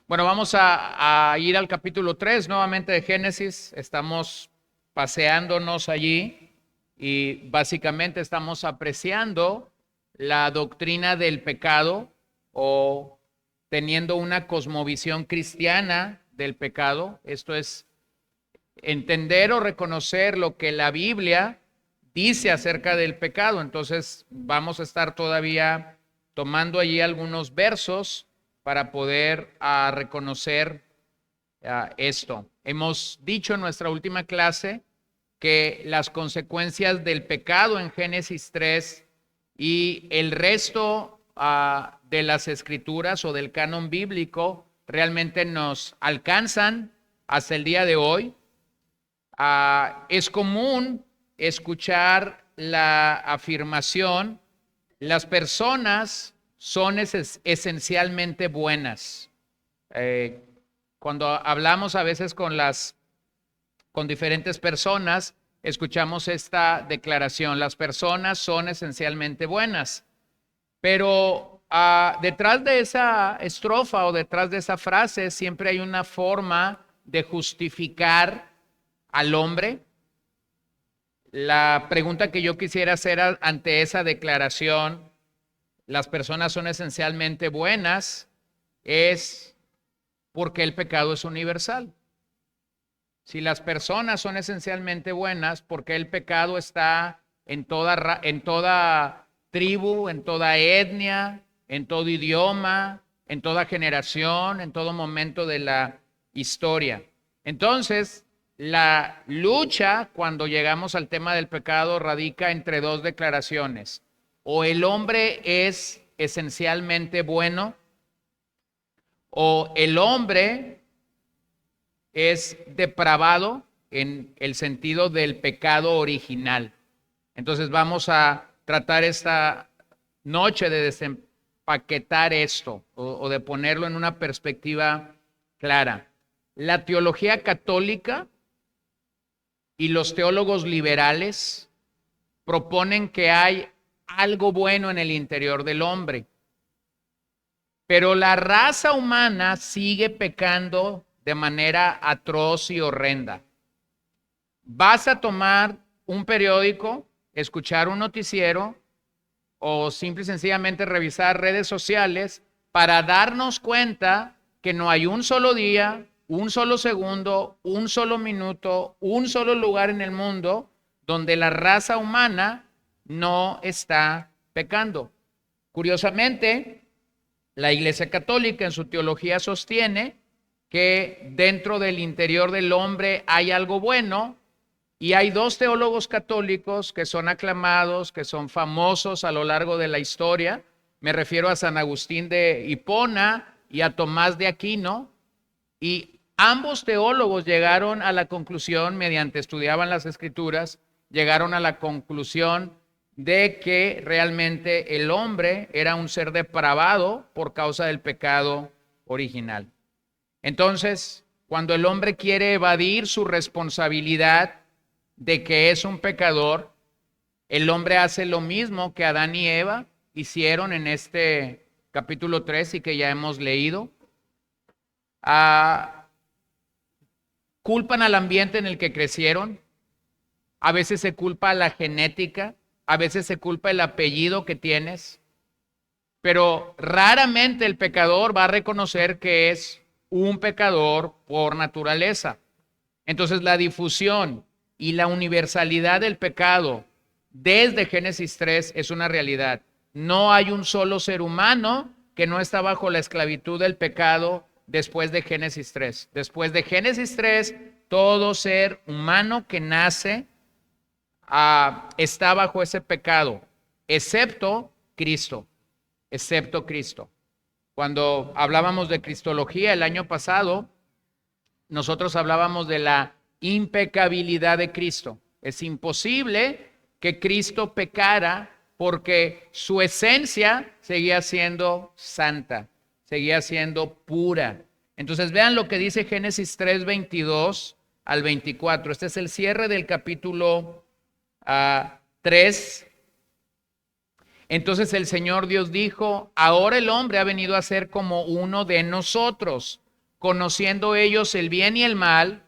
Bueno, vamos a ir al capítulo 3 nuevamente de Génesis. Estamos paseándonos allí y básicamente estamos apreciando la doctrina del pecado o teniendo una cosmovisión cristiana del pecado. Esto es entender o reconocer lo que la Biblia dice acerca del pecado. Entonces vamos a estar todavía tomando allí algunos versos para poder reconocer esto. Hemos dicho en nuestra última clase que las consecuencias del pecado en Génesis 3 y el resto de las escrituras o del canon bíblico realmente nos alcanzan hasta el día de hoy. Es común escuchar la afirmación: las personas son esencialmente buenas. Cuando hablamos a veces con diferentes personas, escuchamos esta declaración: las personas son esencialmente buenas. Pero detrás de esa estrofa o detrás de esa frase siempre hay una forma de justificar al hombre. La pregunta que yo quisiera hacer ante esa declaración, las personas son esencialmente buenas, es: ¿por qué el pecado es universal? Si las personas son esencialmente buenas, ¿por qué el pecado está en toda tribu, en toda etnia, en todo idioma, en toda generación, en todo momento de la historia? Entonces, la lucha cuando llegamos al tema del pecado radica entre dos declaraciones: o el hombre es esencialmente bueno, o el hombre es depravado en el sentido del pecado original. Entonces vamos a tratar esta noche de desempaquetar esto o de ponerlo en una perspectiva clara. La teología católica y los teólogos liberales proponen que hay algo bueno en el interior del hombre, pero la raza humana sigue pecando de manera atroz y horrenda. Vas a tomar un periódico, escuchar un noticiero o simple y sencillamente revisar redes sociales para darnos cuenta que no hay un solo día, un solo segundo, un solo minuto, un solo lugar en el mundo donde la raza humana no está pecando. Curiosamente, la Iglesia Católica en su teología sostiene que dentro del interior del hombre hay algo bueno, y hay dos teólogos católicos que son aclamados, que son famosos a lo largo de la historia. Me refiero a San Agustín de Hipona y a Tomás de Aquino, y ambos teólogos llegaron a la conclusión, mediante estudiaban las escrituras, llegaron a la conclusión de que realmente el hombre era un ser depravado por causa del pecado original. Entonces, cuando el hombre quiere evadir su responsabilidad de que es un pecador, el hombre hace lo mismo que Adán y Eva hicieron en este capítulo 3 y que ya hemos leído. Culpan al ambiente en el que crecieron, a veces se culpa a la genética, a veces se culpa el apellido que tienes, pero raramente el pecador va a reconocer que es un pecador por naturaleza. Entonces la difusión y la universalidad del pecado desde Génesis 3 es una realidad. No hay un solo ser humano que no está bajo la esclavitud del pecado después de Génesis 3. Después de Génesis 3, todo ser humano que nace está bajo ese pecado, excepto Cristo, excepto Cristo. Cuando hablábamos de cristología el año pasado, nosotros hablábamos de la impecabilidad de Cristo. Es imposible que Cristo pecara porque su esencia seguía siendo santa, seguía siendo pura. Entonces vean lo que dice Génesis 3, 22 al 24. Este es el cierre del capítulo 3. Entonces el Señor Dios dijo: ahora el hombre ha venido a ser como uno de nosotros, conociendo ellos el bien y el mal,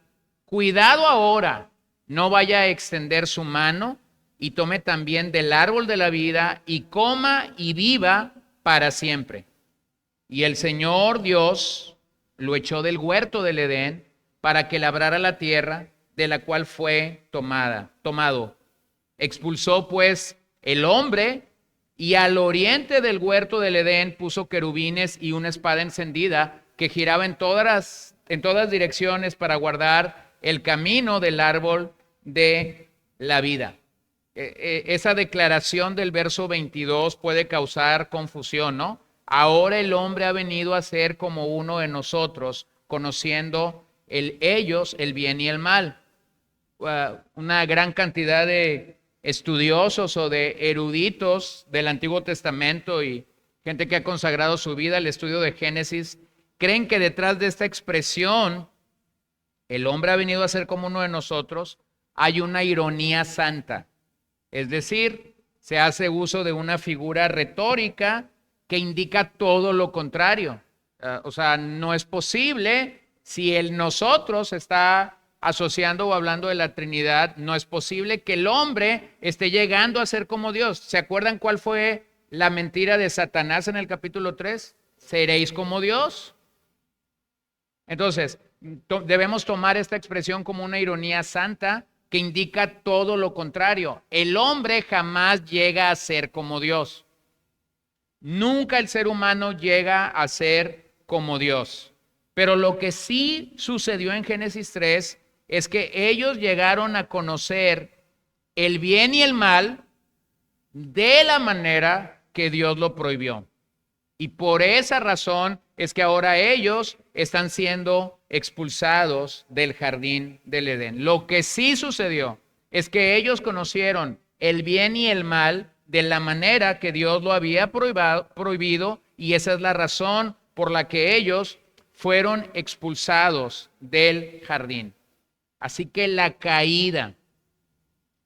cuidado ahora, no vaya a extender su mano y tome también del árbol de la vida y coma y viva para siempre. Y el Señor Dios lo echó del huerto del Edén para que labrara la tierra de la cual fue tomado. Expulsó pues el hombre y al oriente del huerto del Edén puso querubines y una espada encendida que giraba en todas direcciones para guardar el camino del árbol de la vida. Esa declaración del verso 22 puede causar confusión, ¿no? Ahora el hombre ha venido a ser como uno de nosotros, conociendo ellos el bien y el mal. Una gran cantidad de estudiosos o de eruditos del Antiguo Testamento y gente que ha consagrado su vida al estudio de Génesis, creen que detrás de esta expresión, el hombre ha venido a ser como uno de nosotros, hay una ironía santa. Es decir, se hace uso de una figura retórica que indica todo lo contrario. O sea, no es posible, si el nosotros está asociando o hablando de la Trinidad, no es posible que el hombre esté llegando a ser como Dios. ¿Se acuerdan cuál fue la mentira de Satanás en el capítulo 3? ¿Seréis como Dios? Entonces, debemos tomar esta expresión como una ironía santa que indica todo lo contrario. El hombre jamás llega a ser como Dios. Nunca el ser humano llega a ser como Dios. Pero lo que sí sucedió en Génesis 3 es que ellos llegaron a conocer el bien y el mal de la manera que Dios lo prohibió. Y por esa razón es que ahora ellos están siendo expulsados del jardín del Edén. Lo que sí sucedió es que ellos conocieron el bien y el mal de la manera que Dios lo había prohibido, y esa es la razón por la que ellos fueron expulsados del jardín. Así que la caída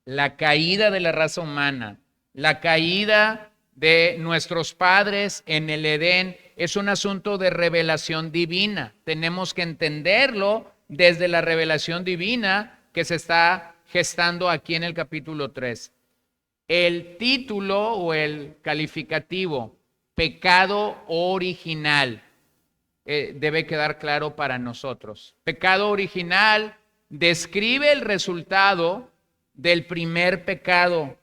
de la raza humana, la caída de nuestros padres en el Edén es un asunto de revelación divina. Tenemos que entenderlo desde la revelación divina que se está gestando aquí en el capítulo 3. El título o el calificativo, pecado original, debe quedar claro para nosotros. Pecado original describe el resultado del primer pecado.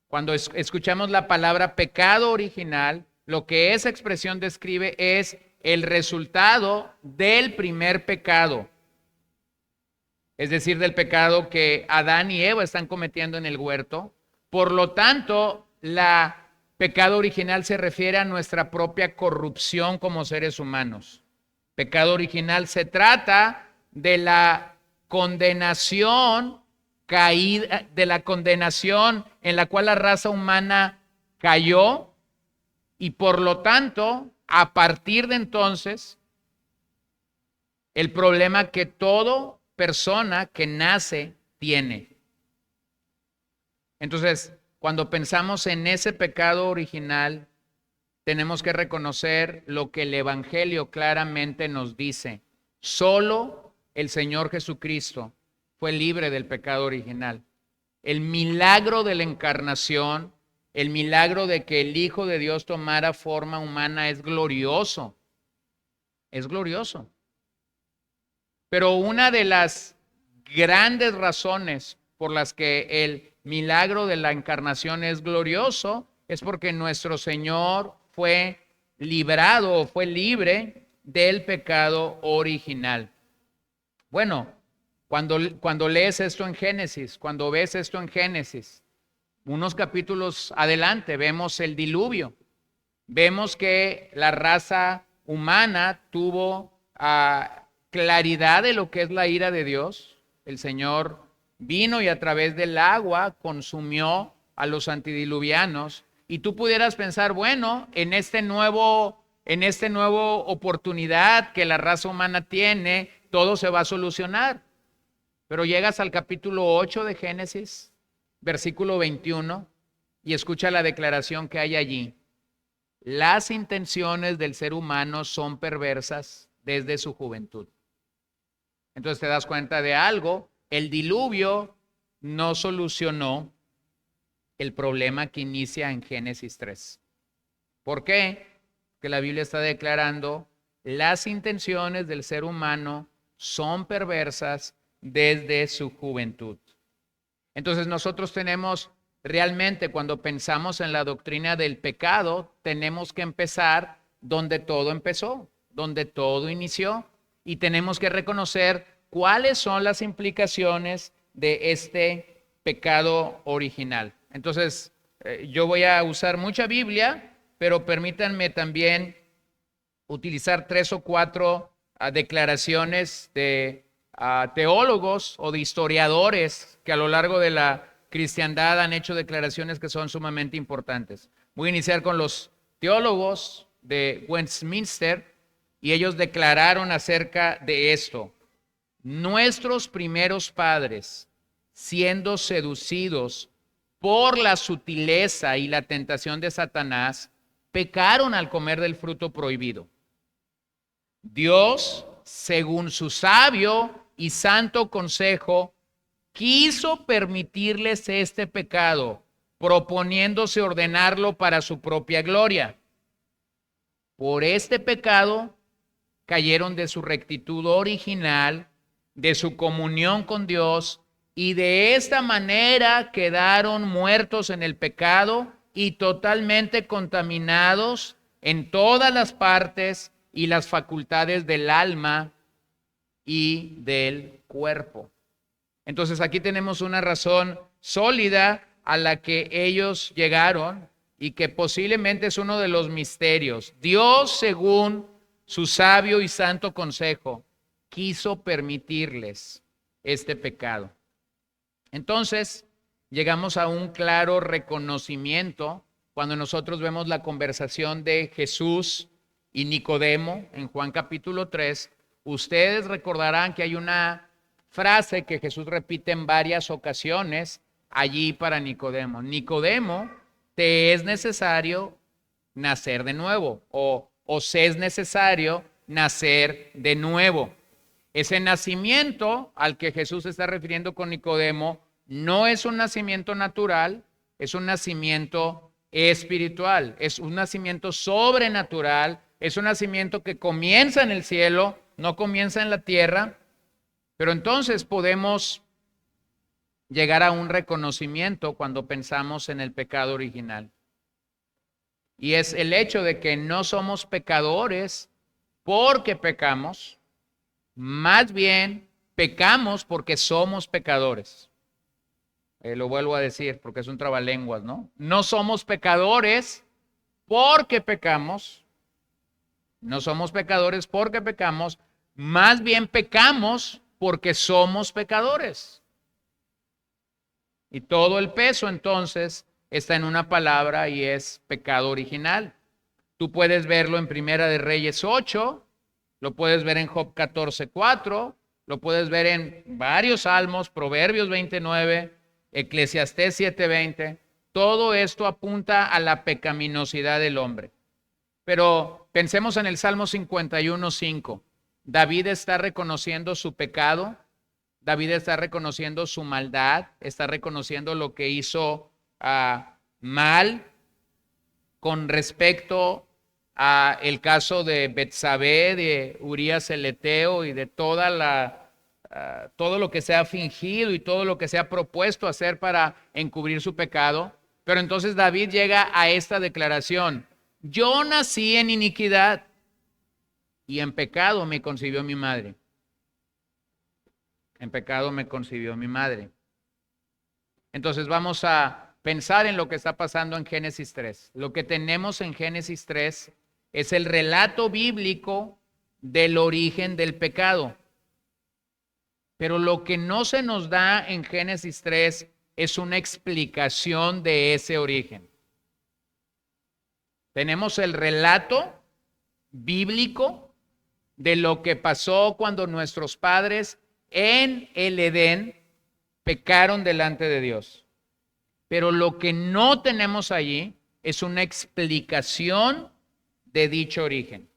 Cuando escuchamos la palabra pecado original, lo que esa expresión describe es el resultado del primer pecado. Es decir, del pecado que Adán y Eva están cometiendo en el huerto. Por lo tanto, la pecado original se refiere a nuestra propia corrupción como seres humanos. Pecado original se trata de la condenación caída, de la condenación en la cual la raza humana cayó, y por lo tanto, a partir de entonces, el problema que toda persona que nace tiene. Entonces, cuando pensamos en ese pecado original, tenemos que reconocer lo que el Evangelio claramente nos dice. Solo el Señor Jesucristo fue libre del pecado original. El milagro de la encarnación, el milagro de que el Hijo de Dios tomara forma humana es glorioso. Es glorioso. Pero una de las grandes razones por las que el milagro de la encarnación es glorioso es porque nuestro Señor fue librado o fue libre del pecado original. Bueno, cuando lees esto en Génesis, cuando ves esto en Génesis, unos capítulos adelante vemos el diluvio. Vemos que la raza humana tuvo claridad de lo que es la ira de Dios. El Señor vino y a través del agua consumió a los antidiluvianos. Y tú pudieras pensar, bueno, en esta nueva oportunidad que la raza humana tiene, todo se va a solucionar. Pero llegas al capítulo 8 de Génesis, versículo 21, y escucha la declaración que hay allí. Las intenciones del ser humano son perversas desde su juventud. Entonces te das cuenta de algo, el diluvio no solucionó el problema que inicia en Génesis 3. ¿Por qué? Porque la Biblia está declarando las intenciones del ser humano son perversas desde su juventud. Entonces nosotros tenemos realmente, cuando pensamos en la doctrina del pecado, tenemos que empezar donde todo empezó, donde todo inició, y tenemos que reconocer cuáles son las implicaciones de este pecado original. Entonces, yo voy a usar mucha Biblia, pero permítanme también utilizar 3 o 4 declaraciones de teólogos o de historiadores que a lo largo de la cristiandad han hecho declaraciones que son sumamente importantes. Voy a iniciar con los teólogos de Westminster y ellos declararon acerca de esto. Nuestros primeros padres, siendo seducidos por la sutileza y la tentación de Satanás, pecaron al comer del fruto prohibido. Dios, según su sabio y santo consejo, quiso permitirles este pecado, proponiéndose ordenarlo para su propia gloria. Por este pecado cayeron de su rectitud original, de su comunión con Dios, y de esta manera quedaron muertos en el pecado y totalmente contaminados en todas las partes y las facultades del alma y del cuerpo. Entonces aquí tenemos una razón sólida a la que ellos llegaron y que posiblemente es uno de los misterios. Dios, según su sabio y santo consejo, quiso permitirles este pecado. Entonces, llegamos a un claro reconocimiento cuando nosotros vemos la conversación de Jesús y Nicodemo en Juan capítulo 3. Ustedes recordarán que hay una frase que Jesús repite en varias ocasiones allí para Nicodemo. Nicodemo, te es necesario nacer de nuevo, o se es necesario nacer de nuevo. Ese nacimiento al que Jesús se está refiriendo con Nicodemo no es un nacimiento natural, es un nacimiento espiritual, es un nacimiento sobrenatural, es un nacimiento que comienza en el cielo, no comienza en la tierra. Pero entonces podemos llegar a un reconocimiento cuando pensamos en el pecado original. Y es el hecho de que no somos pecadores porque pecamos, más bien pecamos porque somos pecadores. Lo vuelvo a decir porque es un trabalenguas, ¿no? No somos pecadores porque pecamos, no somos pecadores porque pecamos, más bien pecamos porque somos pecadores. Y todo el peso entonces está en una palabra y es pecado original. Tú puedes verlo en Primera de Reyes 8, lo puedes ver en Job 14:4, lo puedes ver en varios salmos, Proverbios 29, Eclesiastés 7:20. Todo esto apunta a la pecaminosidad del hombre. Pero pensemos en el Salmo 51:5. David está reconociendo su pecado, David está reconociendo su maldad, está reconociendo lo que hizo mal con respecto a el caso de Betsabé, de Urías el Eteo y de todo lo que se ha fingido y todo lo que se ha propuesto hacer para encubrir su pecado. Pero entonces David llega a esta declaración: yo nací en iniquidad y en pecado me concibió mi madre. En pecado me concibió mi madre. Entonces vamos a pensar en lo que está pasando en Génesis 3. Lo que tenemos en Génesis 3 es el relato bíblico del origen del pecado. Pero lo que no se nos da en Génesis 3 es una explicación de ese origen. Tenemos el relato bíblico de lo que pasó cuando nuestros padres en el Edén pecaron delante de Dios. Pero lo que no tenemos allí es una explicación de dicho origen.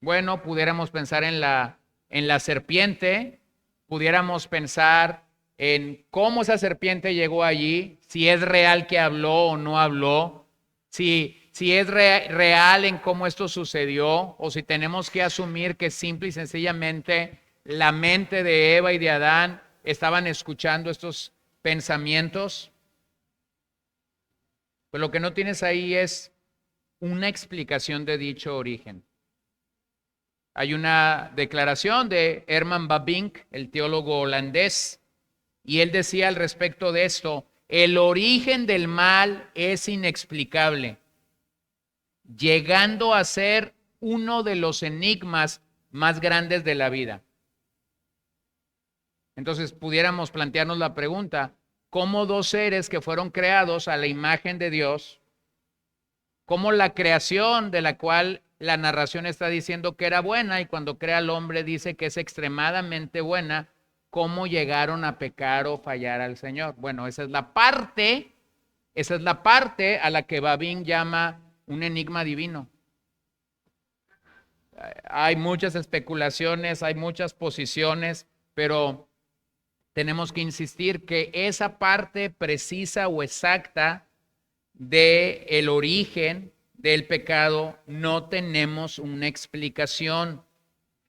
Bueno, pudiéramos pensar en la serpiente, pudiéramos pensar en cómo esa serpiente llegó allí, si es real que habló o no habló, si es real en cómo esto sucedió, o si tenemos que asumir que simple y sencillamente la mente de Eva y de Adán estaban escuchando estos pensamientos. Pues lo que no tienes ahí es una explicación de dicho origen. Hay una declaración de Herman Bavinck, el teólogo holandés, y él decía al respecto de esto: el origen del mal es inexplicable, llegando a ser uno de los enigmas más grandes de la vida. Entonces pudiéramos plantearnos la pregunta: ¿cómo dos seres que fueron creados a la imagen de Dios, cómo la creación de la cual la narración está diciendo que era buena, y cuando crea al hombre dice que es extremadamente buena, cómo llegaron a pecar o fallar al Señor? Bueno, esa es la parte a la que Bavinck llama un enigma divino. Hay muchas especulaciones, hay muchas posiciones, pero tenemos que insistir que esa parte precisa o exacta del origen del pecado no tenemos una explicación.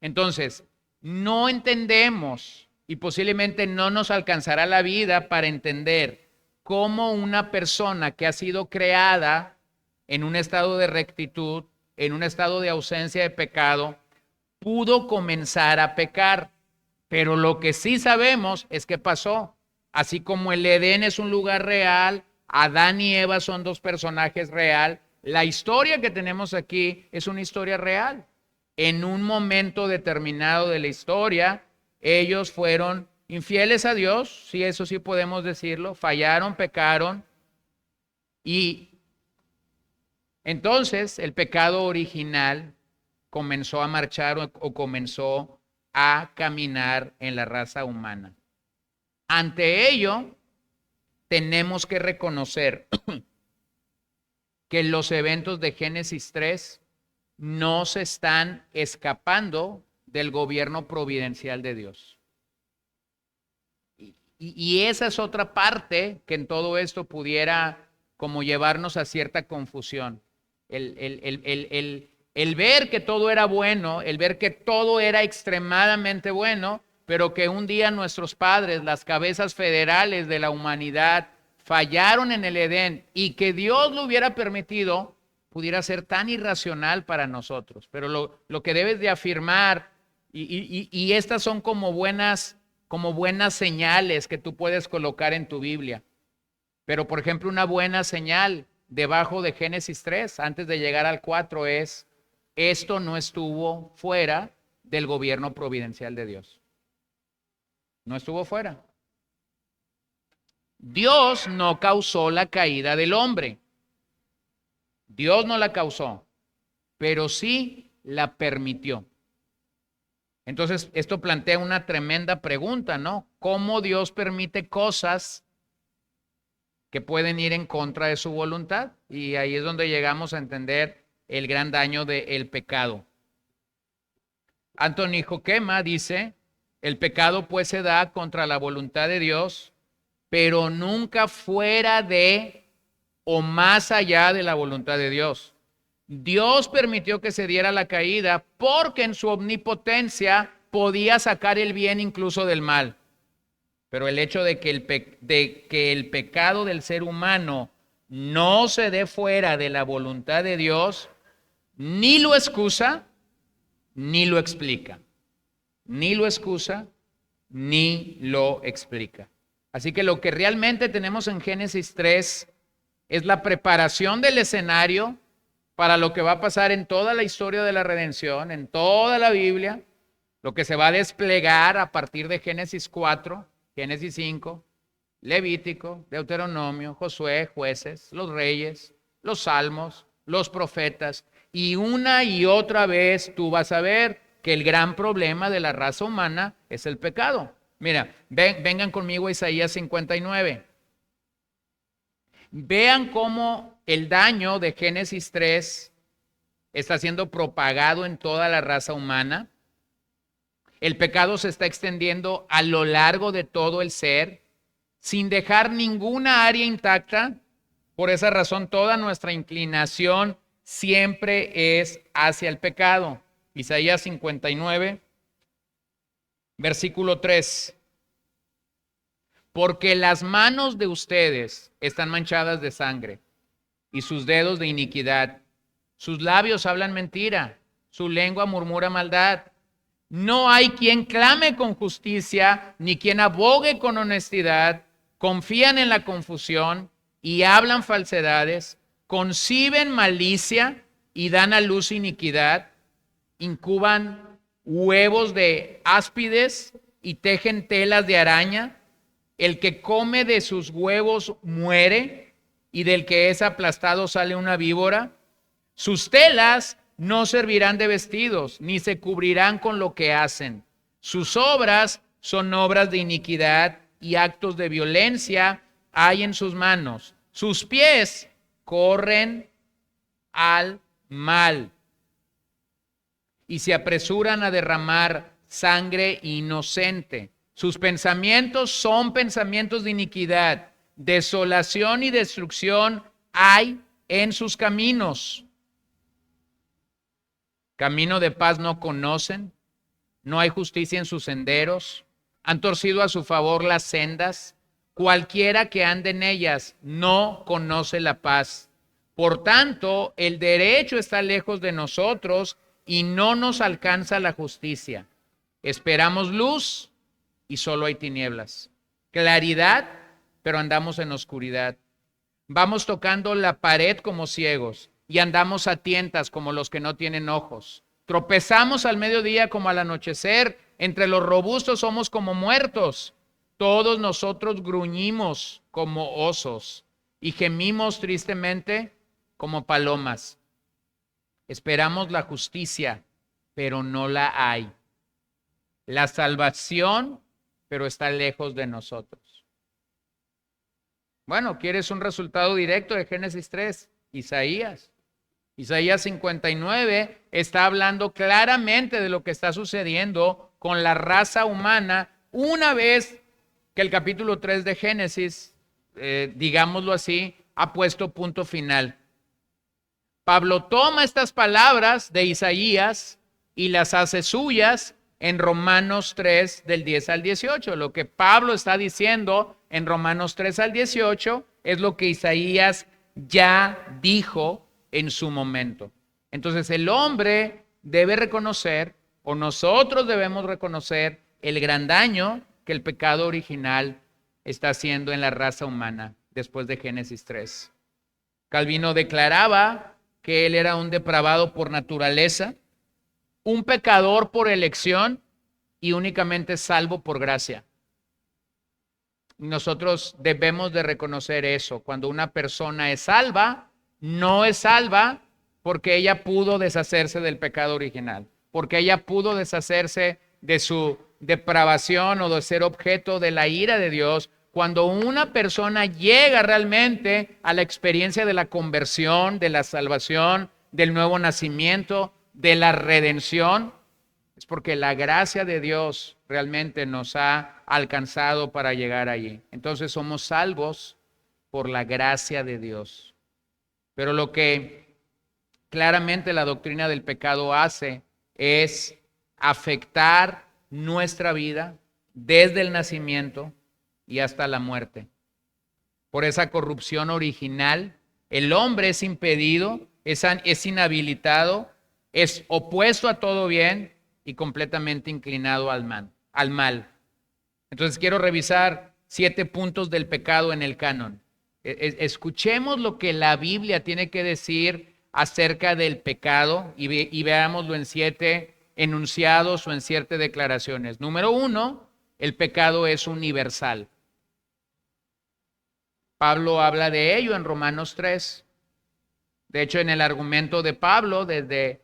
Entonces, no entendemos, y posiblemente no nos alcanzará la vida para entender cómo una persona que ha sido creada en un estado de rectitud, en un estado de ausencia de pecado, pudo comenzar a pecar. Pero lo que sí sabemos es que pasó. Así como el Edén es un lugar real, Adán y Eva son dos personajes real, la historia que tenemos aquí es una historia real. En un momento determinado de la historia, ellos fueron infieles a Dios, sí, eso sí podemos decirlo, fallaron, pecaron, y entonces el pecado original comenzó a marchar o comenzó a caminar en la raza humana. Ante ello, tenemos que reconocer que los eventos de Génesis 3 no se están escapando del gobierno providencial de Dios. Y esa es otra parte que en todo esto pudiera como llevarnos a cierta confusión. El ver que todo era bueno, el ver que todo era extremadamente bueno, pero que un día nuestros padres, las cabezas federales de la humanidad, fallaron en el Edén, y que Dios lo hubiera permitido, pudiera ser tan irracional para nosotros. Pero lo que debes de afirmar, y estas son como buenas señales que tú puedes colocar en tu Biblia. Pero, por ejemplo, una buena señal debajo de Génesis 3, antes de llegar al 4, es: esto no estuvo fuera del gobierno providencial de Dios. No estuvo fuera. Dios no causó la caída del hombre. Dios no la causó, pero sí la permitió. Entonces, esto plantea una tremenda pregunta, ¿no? ¿Cómo Dios permite cosas que pueden ir en contra de su voluntad? Y ahí es donde llegamos a entender el gran daño del pecado. Anthony Joquema dice: el pecado pues se da contra la voluntad de Dios, pero nunca fuera de o más allá de la voluntad de Dios. Dios permitió que se diera la caída porque en su omnipotencia podía sacar el bien incluso del mal. Pero el hecho de que el pecado del ser humano no se dé fuera de la voluntad de Dios, ni lo excusa, ni lo explica. Ni lo excusa, ni lo explica. Así que lo que realmente tenemos en Génesis 3 es la preparación del escenario para lo que va a pasar en toda la historia de la redención, en toda la Biblia, lo que se va a desplegar a partir de Génesis 4, Génesis 5, Levítico, Deuteronomio, Josué, Jueces, los Reyes, los Salmos, los profetas. Y una y otra vez tú vas a ver que el gran problema de la raza humana es el pecado. Mira, vengan conmigo a Isaías 59. Vean cómo el daño de Génesis 3 está siendo propagado en toda la raza humana. El pecado se está extendiendo a lo largo de todo el ser, sin dejar ninguna área intacta. Por esa razón, toda nuestra inclinación siempre es hacia el pecado. Isaías 59, versículo 3. Porque las manos de ustedes están manchadas de sangre y sus dedos de iniquidad. Sus labios hablan mentira, su lengua murmura maldad. No hay quien clame con justicia, ni quien abogue con honestidad. Confían en la confusión y hablan falsedades. Conciben malicia y dan a luz iniquidad. Incuban huevos de áspides y tejen telas de araña. El que come de sus huevos muere, y del que es aplastado sale una víbora. Sus telas no servirán de vestidos, ni se cubrirán con lo que hacen. Sus obras son obras de iniquidad, y actos de violencia hay en sus manos. Sus pies corren al mal, y se apresuran a derramar sangre inocente. Sus pensamientos son pensamientos de iniquidad. Desolación y destrucción hay en sus caminos. Camino de paz no conocen, no hay justicia en sus senderos. Han torcido a su favor las sendas. Cualquiera que ande en ellas no conoce la paz. Por tanto, el derecho está lejos de nosotros y no nos alcanza la justicia. Esperamos luz y solo hay tinieblas. Claridad, pero andamos en oscuridad. Vamos tocando la pared como ciegos y andamos a tientas como los que no tienen ojos. Tropezamos al mediodía como al anochecer. Entre los robustos somos como muertos. Todos nosotros gruñimos como osos y gemimos tristemente como palomas. Esperamos la justicia, pero no la hay. La salvación, pero está lejos de nosotros. Bueno, ¿quieres un resultado directo de Génesis 3? Isaías. Isaías 59 está hablando claramente de lo que está sucediendo con la raza humana una vez que el capítulo 3 de Génesis, digámoslo así, ha puesto punto final. Pablo toma estas palabras de Isaías y las hace suyas en Romanos 3 del 10 al 18. Lo que Pablo está diciendo en Romanos 3 al 18 es lo que Isaías ya dijo en su momento. Entonces el hombre debe reconocer, o nosotros debemos reconocer, el gran daño que el pecado original está haciendo en la raza humana después de Génesis 3. Calvino declaraba que él era un depravado por naturaleza, un pecador por elección y únicamente salvo por gracia. Nosotros debemos de reconocer eso. Cuando una persona es salva, no es salva porque ella pudo deshacerse del pecado original, porque ella pudo deshacerse de su depravación o de ser objeto de la ira de Dios. Cuando una persona llega realmente a la experiencia de la conversión, de la salvación, del nuevo nacimiento, de la redención, es porque la gracia de Dios realmente nos ha alcanzado para llegar allí. Entonces somos salvos por la gracia de Dios. Pero lo que claramente la doctrina del pecado hace es afectar nuestra vida desde el nacimiento y hasta la muerte. Por esa corrupción original, el hombre es impedido, es inhabilitado, es opuesto a todo bien y completamente inclinado al mal. Entonces quiero revisar 7 puntos del pecado en el canon. Escuchemos lo que la Biblia tiene que decir acerca del pecado y veámoslo en 7 enunciados o en 7 declaraciones. Número 1, el pecado es universal. Pablo habla de ello en Romanos 3. De hecho, en el argumento de Pablo, desde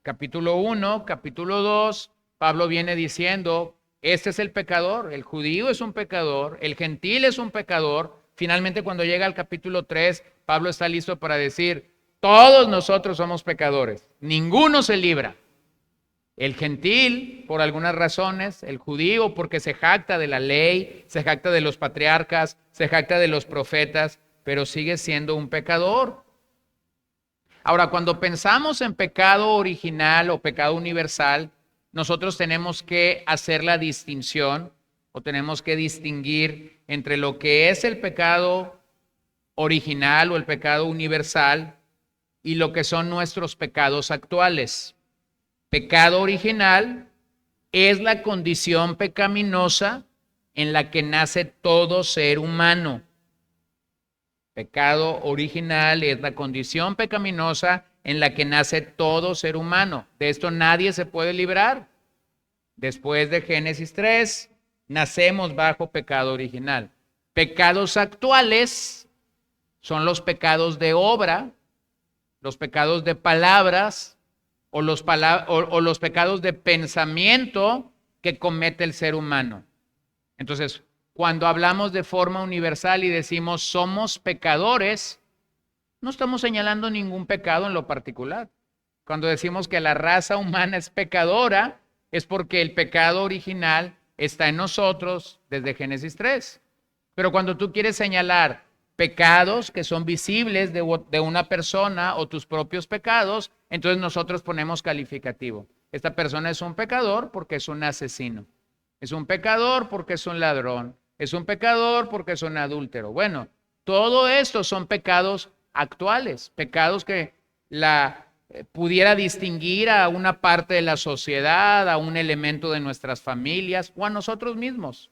capítulo 1, capítulo 2, Pablo viene diciendo, este es el pecador, el judío es un pecador, el gentil es un pecador. Finalmente, cuando llega al capítulo 3, Pablo está listo para decir, Todos nosotros somos pecadores. Ninguno se libra. El gentil, por algunas razones, el judío, porque se jacta de la ley, se jacta de los patriarcas, se jacta de los profetas, pero sigue siendo un pecador. Ahora, cuando pensamos en pecado original o pecado universal, nosotros tenemos que hacer la distinción o tenemos que distinguir entre lo que es el pecado original o el pecado universal y lo que son nuestros pecados actuales. Pecado original es la condición pecaminosa en la que nace todo ser humano. Pecado original es la condición pecaminosa en la que nace todo ser humano. De esto nadie se puede librar. Después de Génesis 3, nacemos bajo pecado original. Pecados actuales son los pecados de obra, los pecados de palabras o los pecados de pensamiento que comete el ser humano. Entonces, cuando hablamos de forma universal y decimos somos pecadores, no estamos señalando ningún pecado en lo particular. Cuando decimos que la raza humana es pecadora, es porque el pecado original está en nosotros desde Génesis 3. Pero cuando tú quieres señalar pecados que son visibles de una persona o tus propios pecados, entonces nosotros ponemos calificativo. Esta persona es un pecador porque es un asesino. Es un pecador porque es un ladrón. Es un pecador porque es un adúltero. Bueno, todo esto son pecados actuales, pecados que pudiera distinguir a una parte de la sociedad, a un elemento de nuestras familias o a nosotros mismos.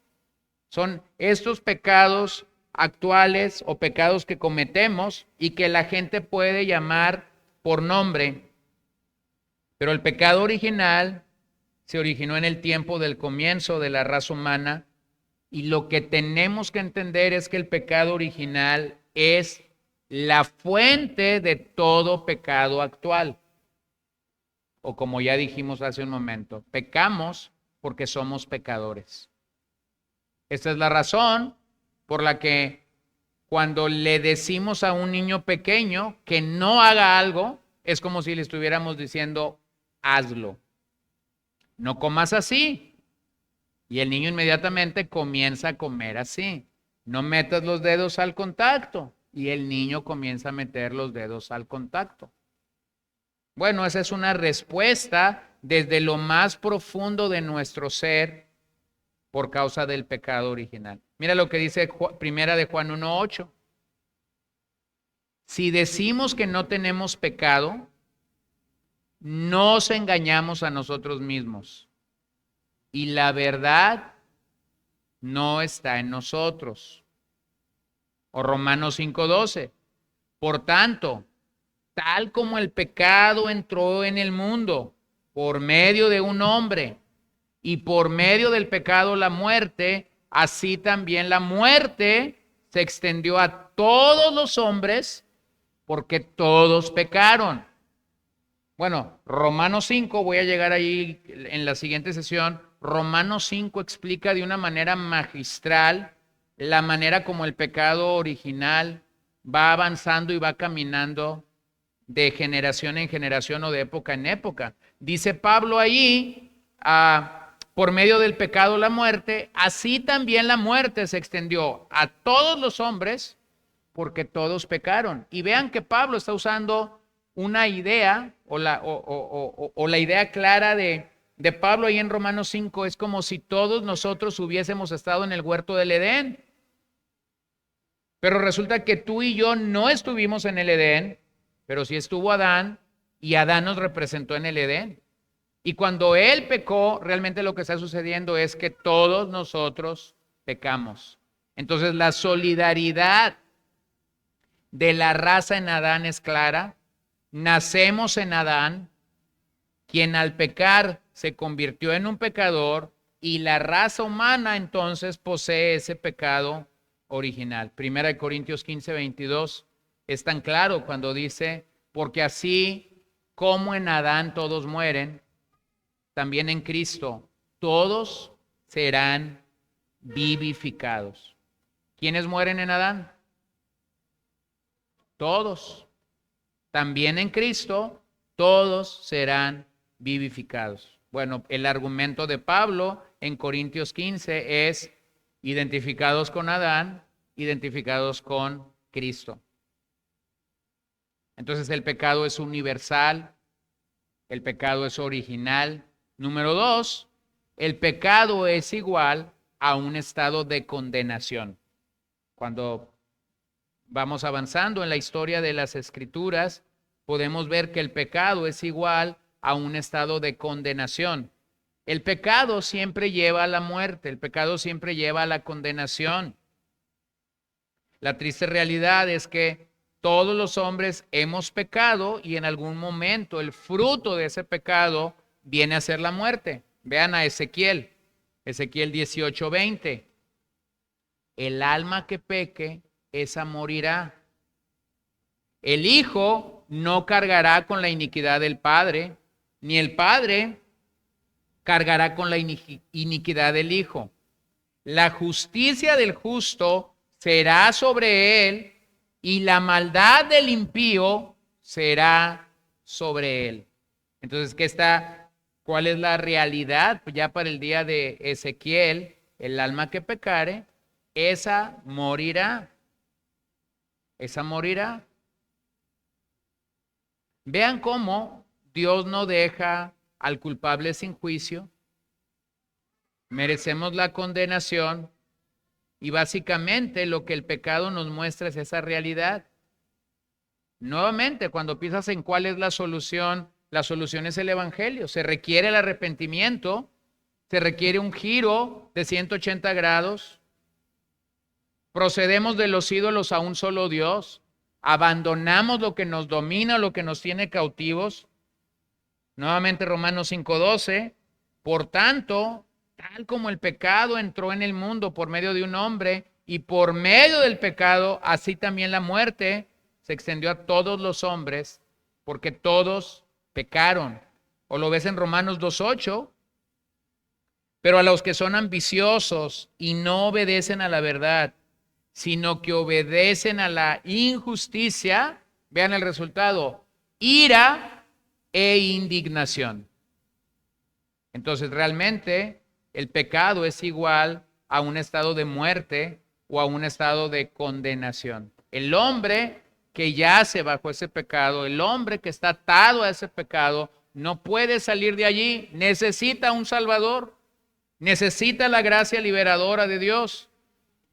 Son estos pecados actuales o pecados que cometemos y que la gente puede llamar por nombre. Pero el pecado original se originó en el tiempo del comienzo de la raza humana y lo que tenemos que entender es que el pecado original es la fuente de todo pecado actual. O como ya dijimos hace un momento, pecamos porque somos pecadores. Esta es la razón por la que cuando le decimos a un niño pequeño que no haga algo, es como si le estuviéramos diciendo, hazlo. No comas así. Y el niño inmediatamente comienza a comer así. No metas los dedos al contacto. Y el niño comienza a meter los dedos al contacto. Bueno, esa es una respuesta desde lo más profundo de nuestro ser por causa del pecado original. Mira lo que dice Primera de Juan 1:8. Si decimos que no tenemos pecado, nos engañamos a nosotros mismos. Y la verdad no está en nosotros. O Romanos 5:12. Por tanto, tal como el pecado entró en el mundo por medio de un hombre y por medio del pecado la muerte, así también la muerte se extendió a todos los hombres porque todos pecaron. Bueno, Romanos 5, voy a llegar ahí en la siguiente sesión. Romanos 5 explica de una manera magistral la manera como el pecado original va avanzando y va caminando de generación en generación o de época en época. Dice Pablo ahí, por medio del pecado la muerte, así también la muerte se extendió a todos los hombres porque todos pecaron. Y vean que Pablo está usando una idea o la idea clara de Pablo ahí en Romanos 5 es como si todos nosotros hubiésemos estado en el huerto del Edén. Pero resulta que tú y yo no estuvimos en el Edén, pero sí estuvo Adán y Adán nos representó en el Edén. Y cuando él pecó, realmente lo que está sucediendo es que todos nosotros pecamos. Entonces la solidaridad de la raza en Adán es clara. Nacemos en Adán, quien al pecar se convirtió en un pecador y la raza humana entonces posee ese pecado original. Primera de Corintios 15:22 es tan claro cuando dice, porque así como en Adán todos mueren, también en Cristo todos serán vivificados. ¿Quiénes mueren en Adán? Todos. también en Cristo todos serán vivificados. Bueno, el argumento de Pablo en Corintios 15 es identificados con Adán, identificados con Cristo. Entonces el pecado es universal, el pecado es original. Número 2, el pecado es igual a un estado de condenación. Cuando vamos avanzando en la historia de las Escrituras, podemos ver que el pecado es igual a un estado de condenación. El pecado siempre lleva a la muerte, el pecado siempre lleva a la condenación. La triste realidad es que todos los hombres hemos pecado y en algún momento el fruto de ese pecado viene a ser la muerte. Vean a Ezequiel 18:20. El alma que peque, esa morirá. El hijo no cargará con la iniquidad del padre, ni el padre cargará con la iniquidad del hijo. La justicia del justo será sobre él, y la maldad del impío será sobre él. Entonces, ¿cuál es la realidad? Pues ya para el día de Ezequiel, el alma que pecare, esa morirá. Esa morirá. Vean cómo Dios no deja al culpable sin juicio. Merecemos la condenación y básicamente lo que el pecado nos muestra es esa realidad. Nuevamente, cuando piensas en cuál es la solución es el Evangelio. Se requiere el arrepentimiento, se requiere un giro de 180 grados. Procedemos de los ídolos a un solo Dios. Abandonamos lo que nos domina, lo que nos tiene cautivos. Nuevamente Romanos 5:12. Por tanto, tal como el pecado entró en el mundo por medio de un hombre, y por medio del pecado, así también la muerte se extendió a todos los hombres, porque todos pecaron. O lo ves en Romanos 2:8. Pero a los que son ambiciosos y no obedecen a la verdad, sino que obedecen a la injusticia, vean el resultado: ira e indignación. Entonces, realmente el pecado es igual a un estado de muerte o a un estado de condenación. El hombre que yace bajo ese pecado, el hombre que está atado a ese pecado, no puede salir de allí. Necesita un Salvador, necesita la gracia liberadora de Dios.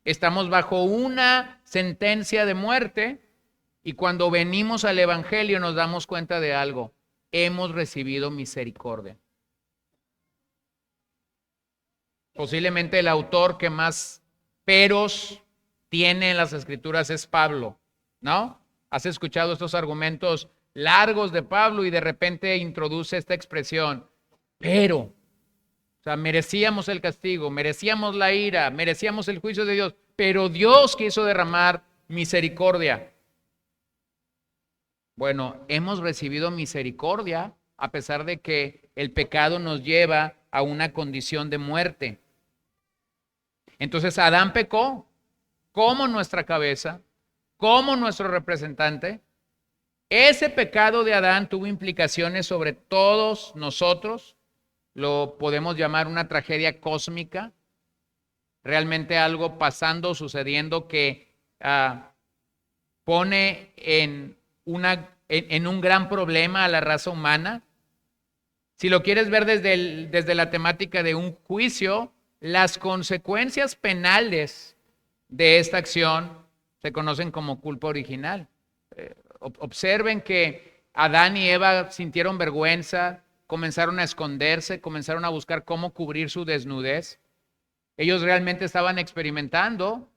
Estamos bajo una sentencia de muerte y cuando venimos al Evangelio nos damos cuenta de algo: hemos recibido misericordia. Posiblemente el autor que más peros tiene en las Escrituras es Pablo, ¿no? Has escuchado estos argumentos largos de Pablo y de repente introduce esta expresión, pero. O sea, merecíamos el castigo, merecíamos la ira, merecíamos el juicio de Dios, pero Dios quiso derramar misericordia. Bueno, hemos recibido misericordia a pesar de que el pecado nos lleva a una condición de muerte. Entonces Adán pecó como nuestra cabeza, como nuestro representante. Ese pecado de Adán tuvo implicaciones sobre todos nosotros. Lo podemos llamar una tragedia cósmica, realmente algo pasando, sucediendo que pone en un gran problema a la raza humana. Si lo quieres ver desde la temática de un juicio, las consecuencias penales de esta acción se conocen como culpa original. Observen que Adán y Eva sintieron vergüenza, comenzaron a esconderse, comenzaron a buscar cómo cubrir su desnudez. Ellos realmente estaban experimentando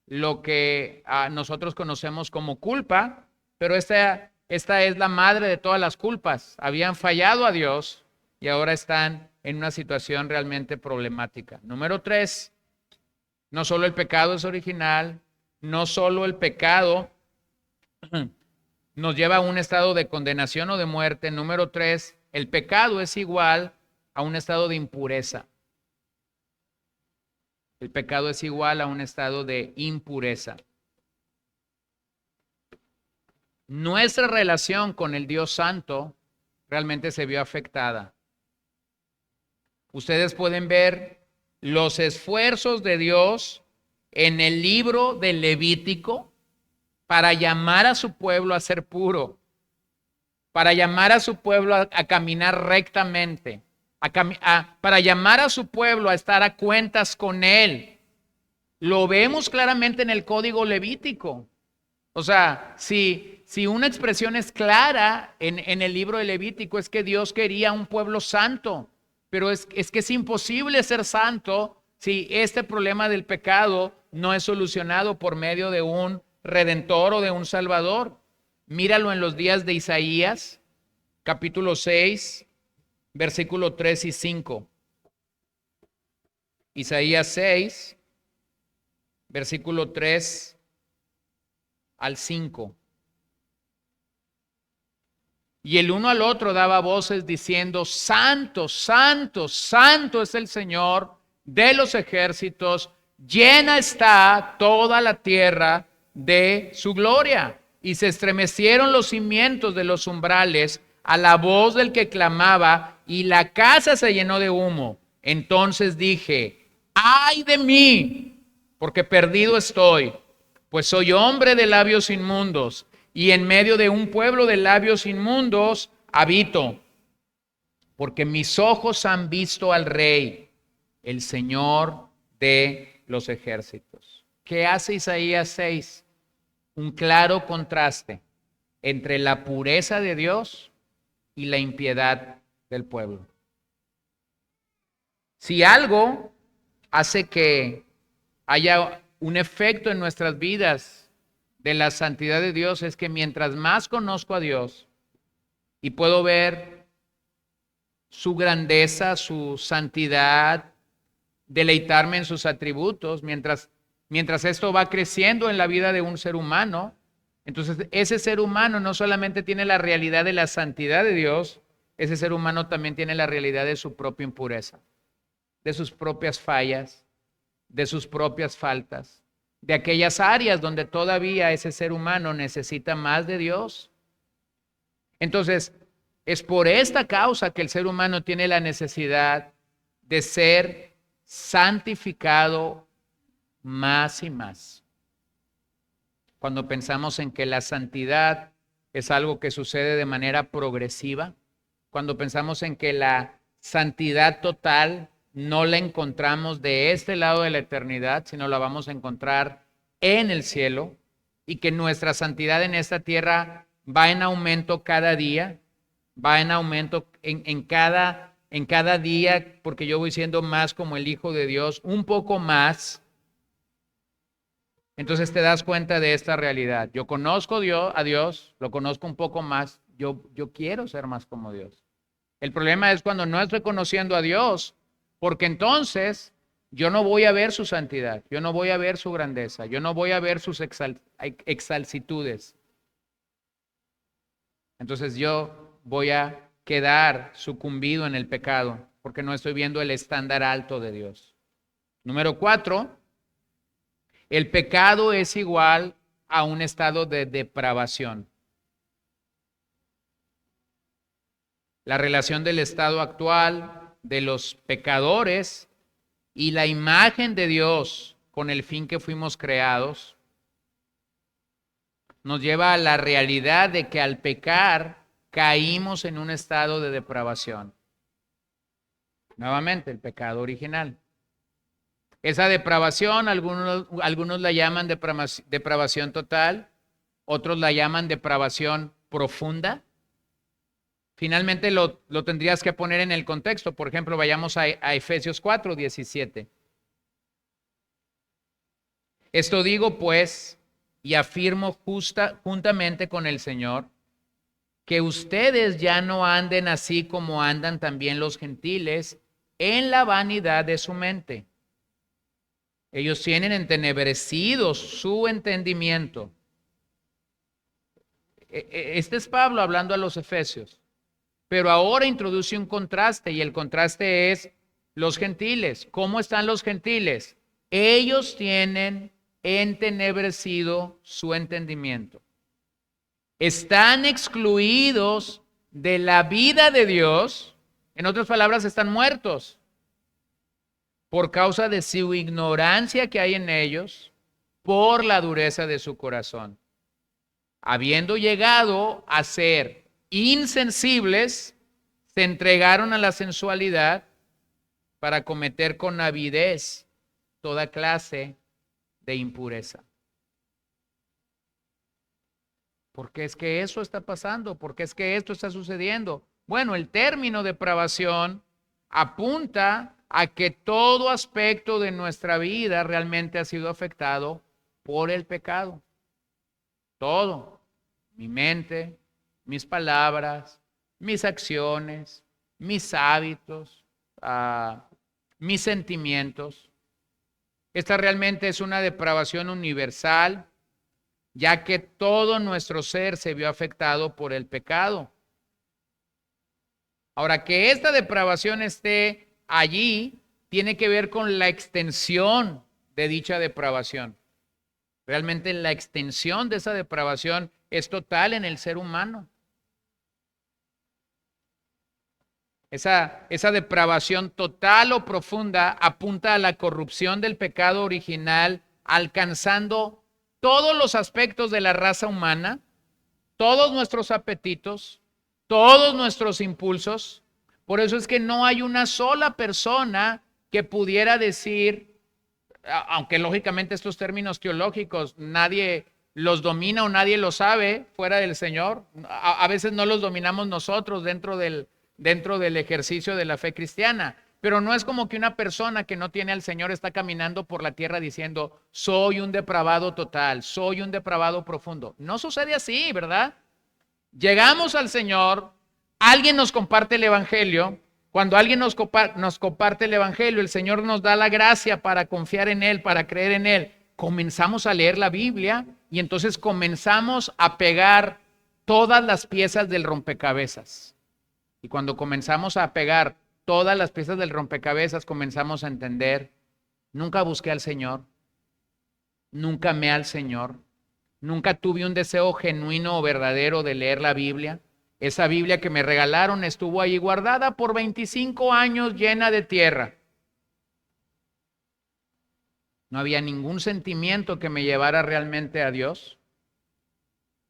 lo que nosotros conocemos como culpa, pero esta es la madre de todas las culpas. Habían fallado a Dios y ahora están en una situación realmente problemática. Número 3, no solo el pecado es original, no solo el pecado nos lleva a un estado de condenación o de muerte. Número 3, el pecado es igual a un estado de impureza. El pecado es igual a un estado de impureza. nuestra relación con el Dios Santo realmente se vio afectada. Ustedes pueden ver los esfuerzos de Dios en el libro de Levítico para llamar a su pueblo a ser puro, para llamar a su pueblo a caminar rectamente, para llamar a su pueblo a estar a cuentas con Él. Lo vemos claramente en el Código Levítico. O sea, si una expresión es clara en el libro de Levítico es que Dios quería un pueblo santo, pero es que es imposible ser santo si este problema del pecado no es solucionado por medio de un redentor o de un salvador. Míralo en los días de Isaías, capítulo 6, versículo 3 y 5. Isaías 6, versículo 3 al 5. Y el uno al otro daba voces diciendo: Santo, santo, santo es el Señor de los ejércitos, llena está toda la tierra de su gloria. Y se estremecieron los cimientos de los umbrales a la voz del que clamaba, y la casa se llenó de humo. Entonces dije: ¡ay de mí! Porque perdido estoy, pues soy hombre de labios inmundos, y en medio de un pueblo de labios inmundos habito. Porque mis ojos han visto al Rey, el Señor de los ejércitos. ¿Qué hace Isaías 6? Un claro contraste entre la pureza de Dios y la impiedad del pueblo. Si algo hace que haya un efecto en nuestras vidas de la santidad de Dios, es que mientras más conozco a Dios y puedo ver su grandeza, su santidad, deleitarme en sus atributos, mientras esto va creciendo en la vida de un ser humano, entonces ese ser humano no solamente tiene la realidad de la santidad de Dios, ese ser humano también tiene la realidad de su propia impureza, de sus propias fallas, de sus propias faltas, de aquellas áreas donde todavía ese ser humano necesita más de Dios. Entonces, es por esta causa que el ser humano tiene la necesidad de ser santificado más y más. Cuando pensamos en que la santidad es algo que sucede de manera progresiva, cuando pensamos en que la santidad total no la encontramos de este lado de la eternidad, sino la vamos a encontrar en el cielo, y que nuestra santidad en esta tierra va en aumento cada día, va en aumento en cada día, porque yo voy siendo más como el Hijo de Dios, un poco más. Entonces te das cuenta de esta realidad. Yo conozco a Dios, lo conozco un poco más, yo quiero ser más como Dios. El problema es cuando no estoy conociendo a Dios, porque entonces yo no voy a ver su santidad, yo no voy a ver su grandeza, yo no voy a ver sus exalcitudes. Entonces yo voy a quedar sucumbido en el pecado, porque no estoy viendo el estándar alto de Dios. Número 4, el pecado es igual a un estado de depravación. La relación del estado actual de los pecadores y la imagen de Dios con el fin que fuimos creados nos lleva a la realidad de que al pecar caímos en un estado de depravación. Nuevamente, el pecado original. Esa depravación, algunos la llaman depravación total, otros la llaman depravación profunda. Finalmente lo tendrías que poner en el contexto. Por ejemplo, vayamos a Efesios 4, 17. Esto digo pues, y afirmo juntamente con el Señor, que ustedes ya no anden así como andan también los gentiles en la vanidad de su mente. Ellos tienen entenebrecido su entendimiento. Este es Pablo hablando a los efesios. Pero ahora introduce un contraste, y el contraste es los gentiles. ¿Cómo están los gentiles? Ellos tienen entenebrecido su entendimiento. están excluidos de la vida de Dios. En otras palabras, están muertos por causa de su ignorancia que hay en ellos, por la dureza de su corazón. Habiendo llegado a ser insensibles, se entregaron a la sensualidad para cometer con avidez toda clase de impureza. ¿Por qué es que eso está pasando? ¿Por qué es que esto está sucediendo? Bueno, el término depravación apunta a que todo aspecto de nuestra vida realmente ha sido afectado por el pecado. Todo. Mi mente, mis palabras, mis acciones, mis hábitos, mis sentimientos. Esta realmente es una depravación universal, ya que todo nuestro ser se vio afectado por el pecado. Ahora, que esta depravación esté allí tiene que ver con la extensión de dicha depravación. Realmente la extensión de esa depravación es total en el ser humano. Esa depravación total o profunda apunta a la corrupción del pecado original, alcanzando todos los aspectos de la raza humana, todos nuestros apetitos, todos nuestros impulsos. Por eso es que no hay una sola persona que pudiera decir, aunque lógicamente estos términos teológicos nadie los domina o nadie los sabe fuera del Señor, a veces no los dominamos nosotros dentro del ejercicio de la fe cristiana, pero no es como que una persona que no tiene al Señor está caminando por la tierra diciendo, soy un depravado total, soy un depravado profundo. No sucede así, ¿verdad? Llegamos al Señor, alguien nos comparte el Evangelio. Cuando alguien nos comparte el Evangelio, el Señor nos da la gracia para confiar en Él, para creer en Él. Comenzamos a leer la Biblia y entonces comenzamos a pegar todas las piezas del rompecabezas. Y cuando comenzamos a pegar todas las piezas del rompecabezas, comenzamos a entender, nunca busqué al Señor, nunca amé al Señor, nunca tuve un deseo genuino o verdadero de leer la Biblia. Esa Biblia que me regalaron estuvo ahí guardada por 25 años llena de tierra. No había ningún sentimiento que me llevara realmente a Dios.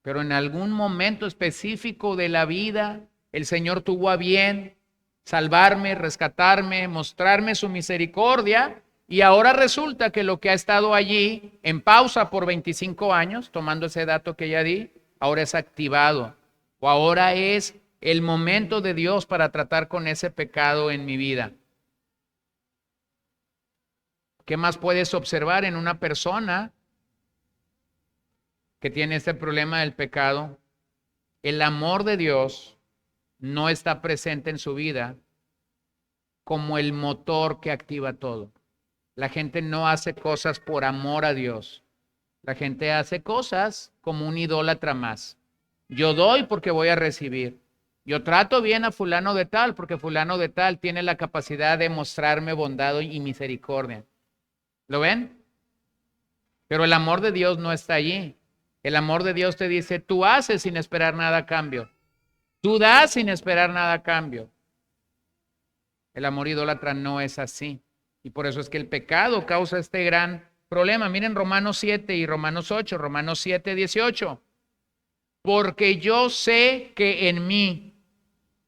Pero en algún momento específico de la vida, el Señor tuvo a bien salvarme, rescatarme, mostrarme su misericordia. Y ahora resulta que lo que ha estado allí en pausa por 25 años, tomando ese dato que ya di, ahora es activado. O ahora es el momento de Dios para tratar con ese pecado en mi vida. ¿Qué más puedes observar en una persona que tiene este problema del pecado? El amor de Dios no está presente en su vida como el motor que activa todo. La gente no hace cosas por amor a Dios. La gente hace cosas como un idólatra más. Yo doy porque voy a recibir. Yo trato bien a fulano de tal porque fulano de tal tiene la capacidad de mostrarme bondad y misericordia. ¿Lo ven? Pero el amor de Dios no está allí. El amor de Dios te dice, tú haces sin esperar nada a cambio. Tú das sin esperar nada a cambio. El amor idólatra no es así. Y por eso es que el pecado causa este gran problema. Miren Romanos 7 y Romanos 8. Romanos 7, 18. Porque yo sé que en mí,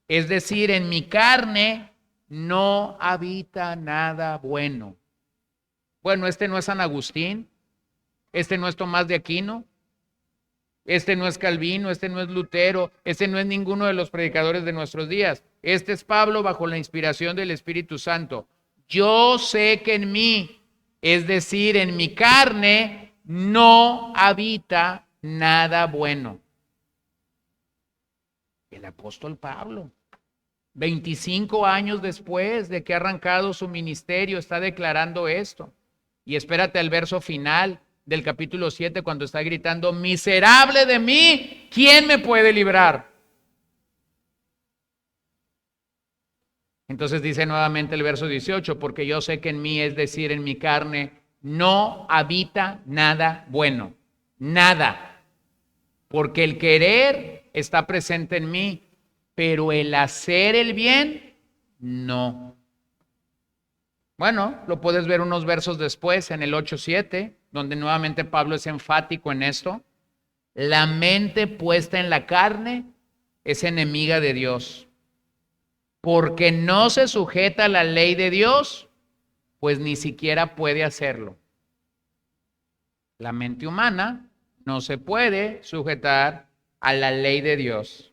es decir, en mi carne, no habita nada bueno. Bueno, este no es San Agustín, este no es Tomás de Aquino, este no es Calvino, este no es Lutero, este no es ninguno de los predicadores de nuestros días. Este es Pablo bajo la inspiración del Espíritu Santo. Yo sé que en mí, es decir, en mi carne, no habita nada bueno. El apóstol Pablo, 25 años después de que ha arrancado su ministerio, está declarando esto. Y espérate al verso final del capítulo 7 cuando está gritando, miserable de mí, ¿quién me puede librar? Entonces dice nuevamente el verso 18, porque yo sé que en mí, es decir, en mi carne, no habita nada bueno, nada. porque el querer está presente en mí, pero el hacer el bien, no. Bueno, lo puedes ver unos versos después, en el 8:7, donde nuevamente Pablo es enfático en esto. La mente puesta en la carne es enemiga de Dios, porque no se sujeta a la ley de Dios, pues ni siquiera puede hacerlo. La mente humana no se puede sujetar a la ley de Dios.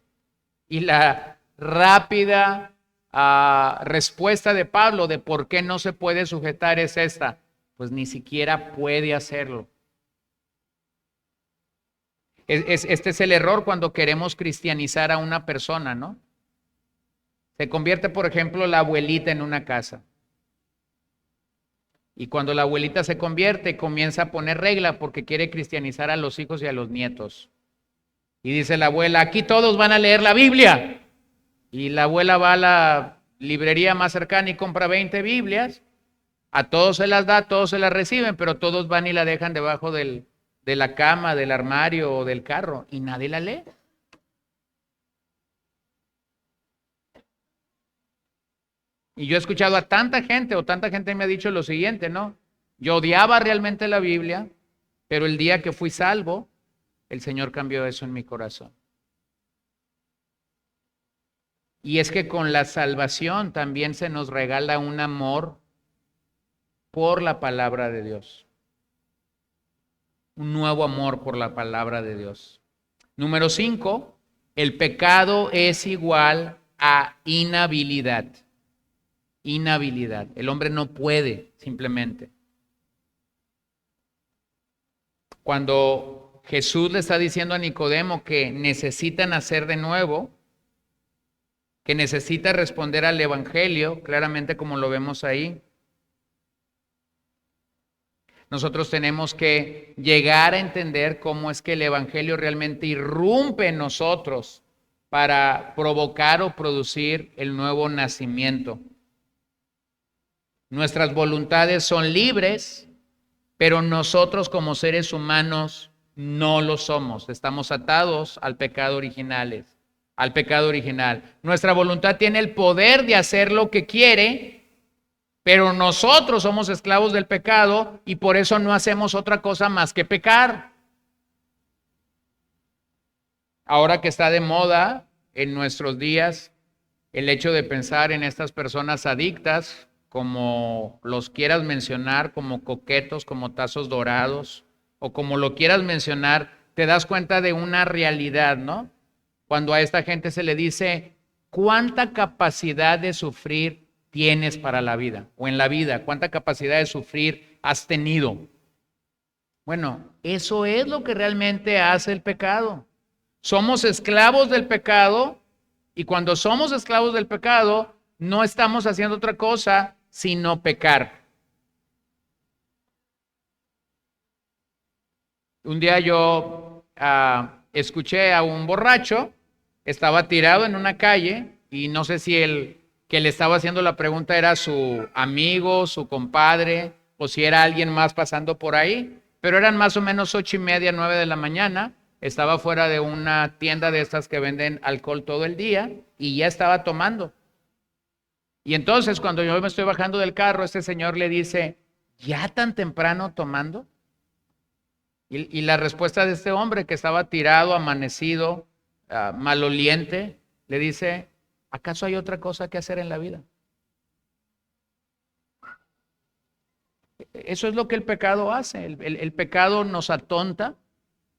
Y la rápida respuesta de Pablo de por qué no se puede sujetar es esta: pues ni siquiera puede hacerlo. Este es el error cuando queremos cristianizar a una persona, ¿no? Se convierte, por ejemplo, la abuelita en una casa. Y cuando la abuelita se convierte, comienza a poner regla porque quiere cristianizar a los hijos y a los nietos. Y dice la abuela, aquí todos van a leer la Biblia. Y la abuela va a la librería más cercana y compra 20 Biblias. A todos se las da, todos se las reciben, pero todos van y la dejan debajo de la cama, del armario o del carro. Y nadie la lee. Y yo he escuchado a tanta gente me ha dicho lo siguiente, ¿no? Yo odiaba realmente la Biblia, pero el día que fui salvo, el Señor cambió eso en mi corazón. Y es que con la salvación también se nos regala un amor por la palabra de Dios. Un nuevo amor por la palabra de Dios. Número 5, el pecado es igual a inhabilidad. Inhabilidad. El hombre no puede, simplemente. Cuando Jesús le está diciendo a Nicodemo que necesita nacer de nuevo, que necesita responder al Evangelio, claramente como lo vemos ahí, nosotros tenemos que llegar a entender cómo es que el Evangelio realmente irrumpe en nosotros para provocar o producir el nuevo nacimiento. Nuestras voluntades son libres, pero nosotros como seres humanos no lo somos. Estamos atados al pecado original. Nuestra voluntad tiene el poder de hacer lo que quiere, pero nosotros somos esclavos del pecado y por eso no hacemos otra cosa más que pecar. Ahora que está de moda en nuestros días el hecho de pensar en estas personas adictas, como los quieras mencionar, como coquetos, como tazos dorados, o como lo quieras mencionar, te das cuenta de una realidad, ¿no? Cuando a esta gente se le dice, ¿cuánta capacidad de sufrir tienes para la vida? O en la vida, ¿cuánta capacidad de sufrir has tenido? Bueno, eso es lo que realmente hace el pecado. Somos esclavos del pecado y cuando somos esclavos del pecado, no estamos haciendo otra cosa sino pecar. Un día yo escuché a un borracho, estaba tirado en una calle y no sé si el que le estaba haciendo la pregunta era su amigo, su compadre o si era alguien más pasando por ahí, pero eran más o menos 8:30, 9 de la mañana, estaba fuera de una tienda de estas que venden alcohol todo el día y ya estaba tomando. Y entonces cuando yo me estoy bajando del carro, este señor le dice, ¿ya tan temprano tomando? Y la respuesta de este hombre que estaba tirado, amanecido, maloliente, le dice, ¿acaso hay otra cosa que hacer en la vida? Eso es lo que el pecado hace. El pecado nos atonta,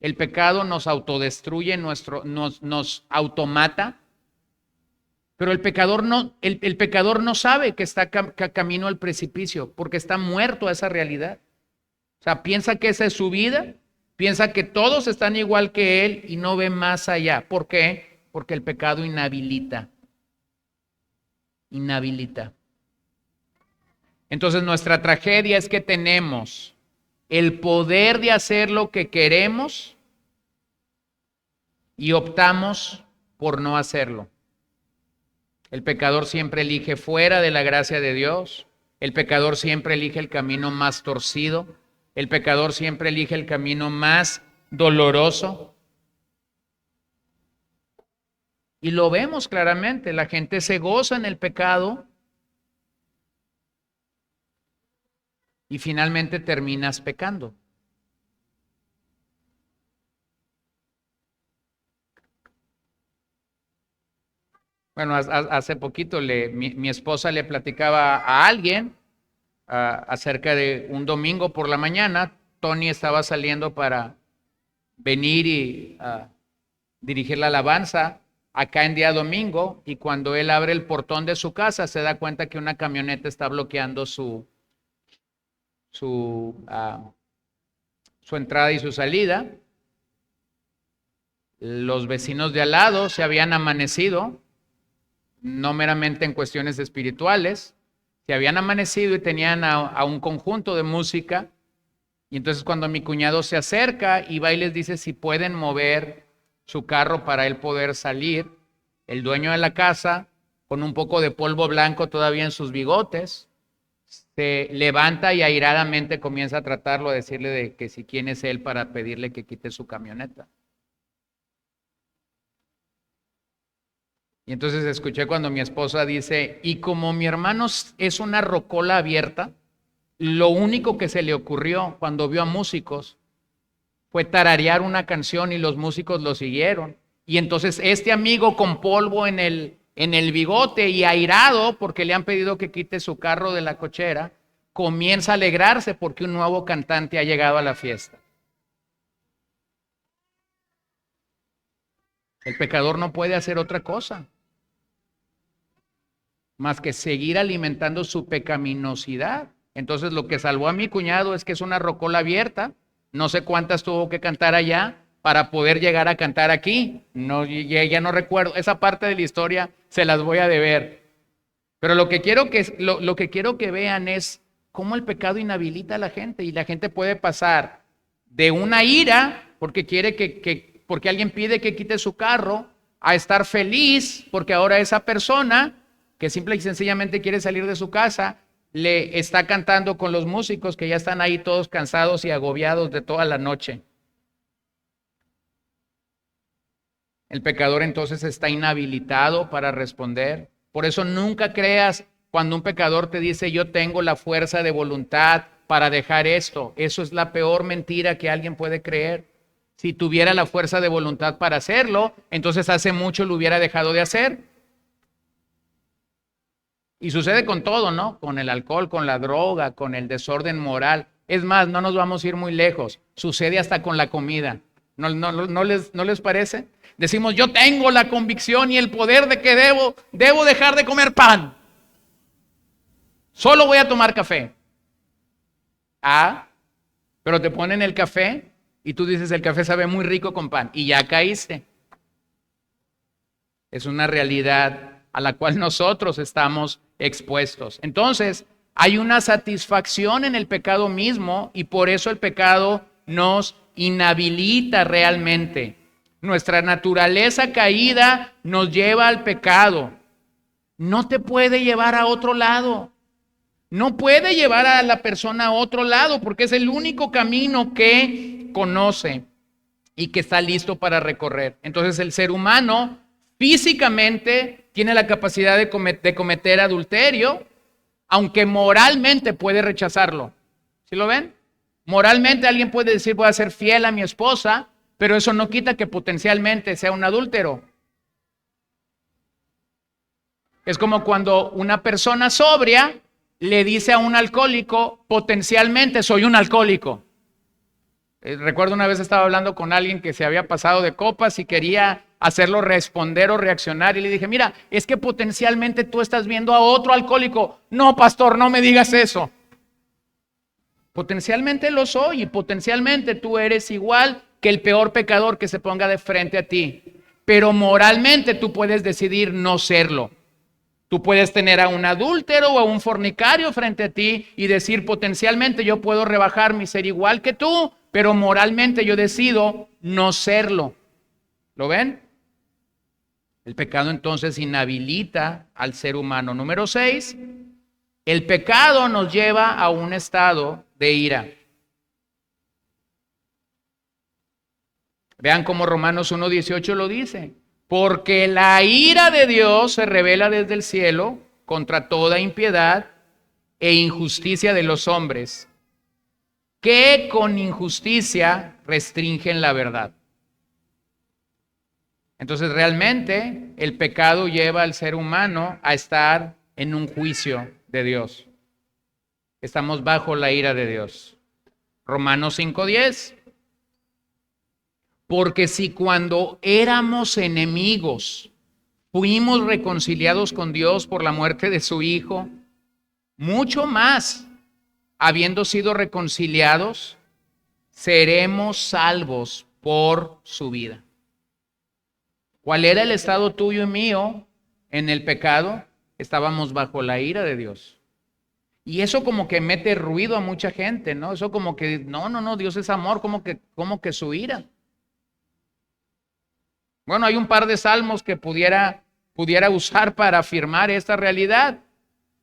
el pecado nos autodestruye, nos automata. Pero el pecador no sabe que está camino al precipicio porque está muerto a esa realidad. O sea, piensa que esa es su vida, piensa que todos están igual que él y no ve más allá. ¿Por qué? Porque el pecado inhabilita. Inhabilita. Entonces nuestra tragedia es que tenemos el poder de hacer lo que queremos y optamos por no hacerlo. El pecador siempre elige fuera de la gracia de Dios. El pecador siempre elige el camino más torcido. El pecador siempre elige el camino más doloroso. Y lo vemos claramente, la gente se goza en el pecado y finalmente terminas pecando. Bueno, hace poquito mi esposa le platicaba a alguien acerca de un domingo por la mañana. Tony estaba saliendo para venir y dirigir la alabanza acá en día domingo, y cuando él abre el portón de su casa se da cuenta que una camioneta está bloqueando su entrada y su salida. Los vecinos de al lado se habían amanecido, no meramente en cuestiones espirituales, se habían amanecido y tenían a un conjunto de música. Y entonces cuando mi cuñado se acerca y va y les dice si pueden mover su carro para él poder salir, el dueño de la casa, con un poco de polvo blanco todavía en sus bigotes, se levanta y airadamente comienza a tratarlo, a decirle de que si quién es él para pedirle que quite su camioneta. Y entonces escuché cuando mi esposa dice, y como mi hermano es una rocola abierta, lo único que se le ocurrió cuando vio a músicos fue tararear una canción y los músicos lo siguieron. Y entonces este amigo con polvo en el bigote y airado porque le han pedido que quite su carro de la cochera, comienza a alegrarse porque un nuevo cantante ha llegado a la fiesta. El pecador no puede hacer otra cosa más que seguir alimentando su pecaminosidad. Entonces lo que salvó a mi cuñado es que es una rocola abierta. No sé cuántas tuvo que cantar allá para poder llegar a cantar aquí. No, ya no recuerdo. Esa parte de la historia se las voy a deber. Pero lo que quiero que vean es cómo el pecado inhabilita a la gente. Y la gente puede pasar de una ira porque quiere porque alguien pide que quite su carro, a estar feliz porque ahora esa persona que simple y sencillamente quiere salir de su casa le está cantando con los músicos que ya están ahí todos cansados y agobiados de toda la noche. El pecador entonces está inhabilitado para responder. Por eso nunca creas cuando un pecador te dice yo tengo la fuerza de voluntad para dejar esto. Eso es la peor mentira que alguien puede creer. Si tuviera la fuerza de voluntad para hacerlo, entonces hace mucho lo hubiera dejado de hacer. Y sucede con todo, ¿no? Con el alcohol, con la droga, con el desorden moral. Es más, no nos vamos a ir muy lejos. Sucede hasta con la comida. ¿No les parece? Decimos, yo tengo la convicción y el poder de que debo dejar de comer pan. Solo voy a tomar café. Pero te ponen el café y tú dices, el café sabe muy rico con pan. Y ya caíste. Es una realidad a la cual nosotros estamos expuestos. Entonces, hay una satisfacción en el pecado mismo y por eso el pecado nos inhabilita realmente. Nuestra naturaleza caída nos lleva al pecado. No te puede llevar a otro lado. No puede llevar a la persona a otro lado porque es el único camino que conoce y que está listo para recorrer. Entonces el ser humano físicamente tiene la capacidad de cometer adulterio, aunque moralmente puede rechazarlo. ¿Sí lo ven? Moralmente alguien puede decir voy a ser fiel a mi esposa, pero eso no quita que potencialmente sea un adúltero. Es como cuando una persona sobria le dice a un alcohólico, potencialmente soy un alcohólico. Recuerdo una vez estaba hablando con alguien que se había pasado de copas y quería hacerlo responder o reaccionar y le dije, mira, es que potencialmente tú estás viendo a otro alcohólico. No, pastor, no me digas eso. Potencialmente lo soy y potencialmente tú eres igual que el peor pecador que se ponga de frente a ti. Pero moralmente tú puedes decidir no serlo. Tú puedes tener a un adúltero o a un fornicario frente a ti y decir potencialmente yo puedo rebajarme y ser igual que tú, pero moralmente yo decido no serlo. ¿Lo ven? El pecado entonces inhabilita al ser humano. Número 6, el pecado nos lleva a un estado de ira. Vean cómo Romanos 1:18 lo dice. Porque la ira de Dios se revela desde el cielo contra toda impiedad e injusticia de los hombres, que con injusticia restringen la verdad. Entonces realmente el pecado lleva al ser humano a estar en un juicio de Dios. Estamos bajo la ira de Dios. Romanos 5:10. Porque si cuando éramos enemigos fuimos reconciliados con Dios por la muerte de su Hijo, mucho más, habiendo sido reconciliados, seremos salvos por su vida. ¿Cuál era el estado tuyo y mío en el pecado? Estábamos bajo la ira de Dios. Y eso como que mete ruido a mucha gente, ¿no? Eso como que, no, Dios es amor, como que su ira. Bueno, hay un par de salmos que pudiera usar para afirmar esta realidad.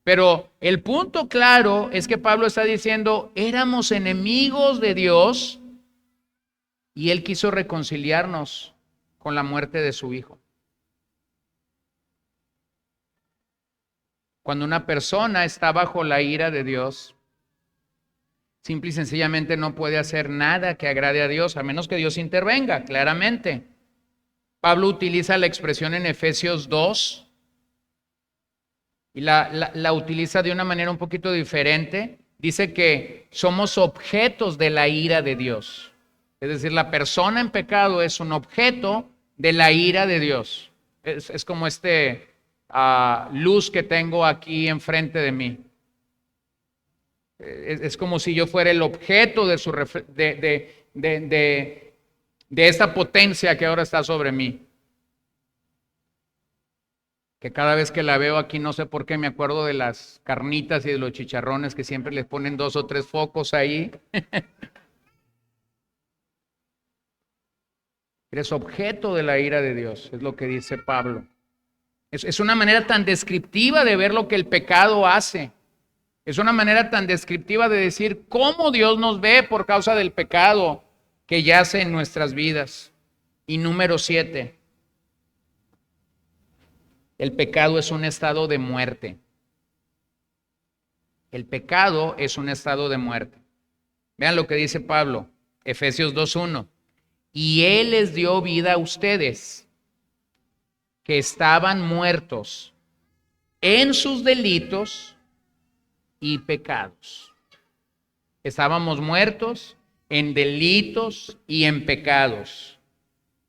Pero el punto claro es que Pablo está diciendo, éramos enemigos de Dios y Él quiso reconciliarnos con la muerte de su Hijo. Cuando una persona está bajo la ira de Dios, simple y sencillamente no puede hacer nada que agrade a Dios, a menos que Dios intervenga, claramente. Pablo utiliza la expresión en Efesios 2 y la utiliza de una manera un poquito diferente. Dice que somos objetos de la ira de Dios. Es decir, la persona en pecado es un objeto de la ira de Dios. Es como luz que tengo aquí enfrente de mí. Es como si yo fuera el objeto de esta potencia que ahora está sobre mí. Que cada vez que la veo aquí, no sé por qué, me acuerdo de las carnitas y de los chicharrones que siempre les ponen 2 o 3 focos ahí. Eres objeto de la ira de Dios, es lo que dice Pablo. Es una manera tan descriptiva de ver lo que el pecado hace. Es una manera tan descriptiva de decir cómo Dios nos ve por causa del pecado que yace en nuestras vidas. Y número 7. El pecado es un estado de muerte. El pecado es un estado de muerte. Vean lo que dice Pablo, Efesios 2:1. Y Él les dio vida a ustedes, que estaban muertos en sus delitos y pecados. Estábamos muertos en delitos y en pecados.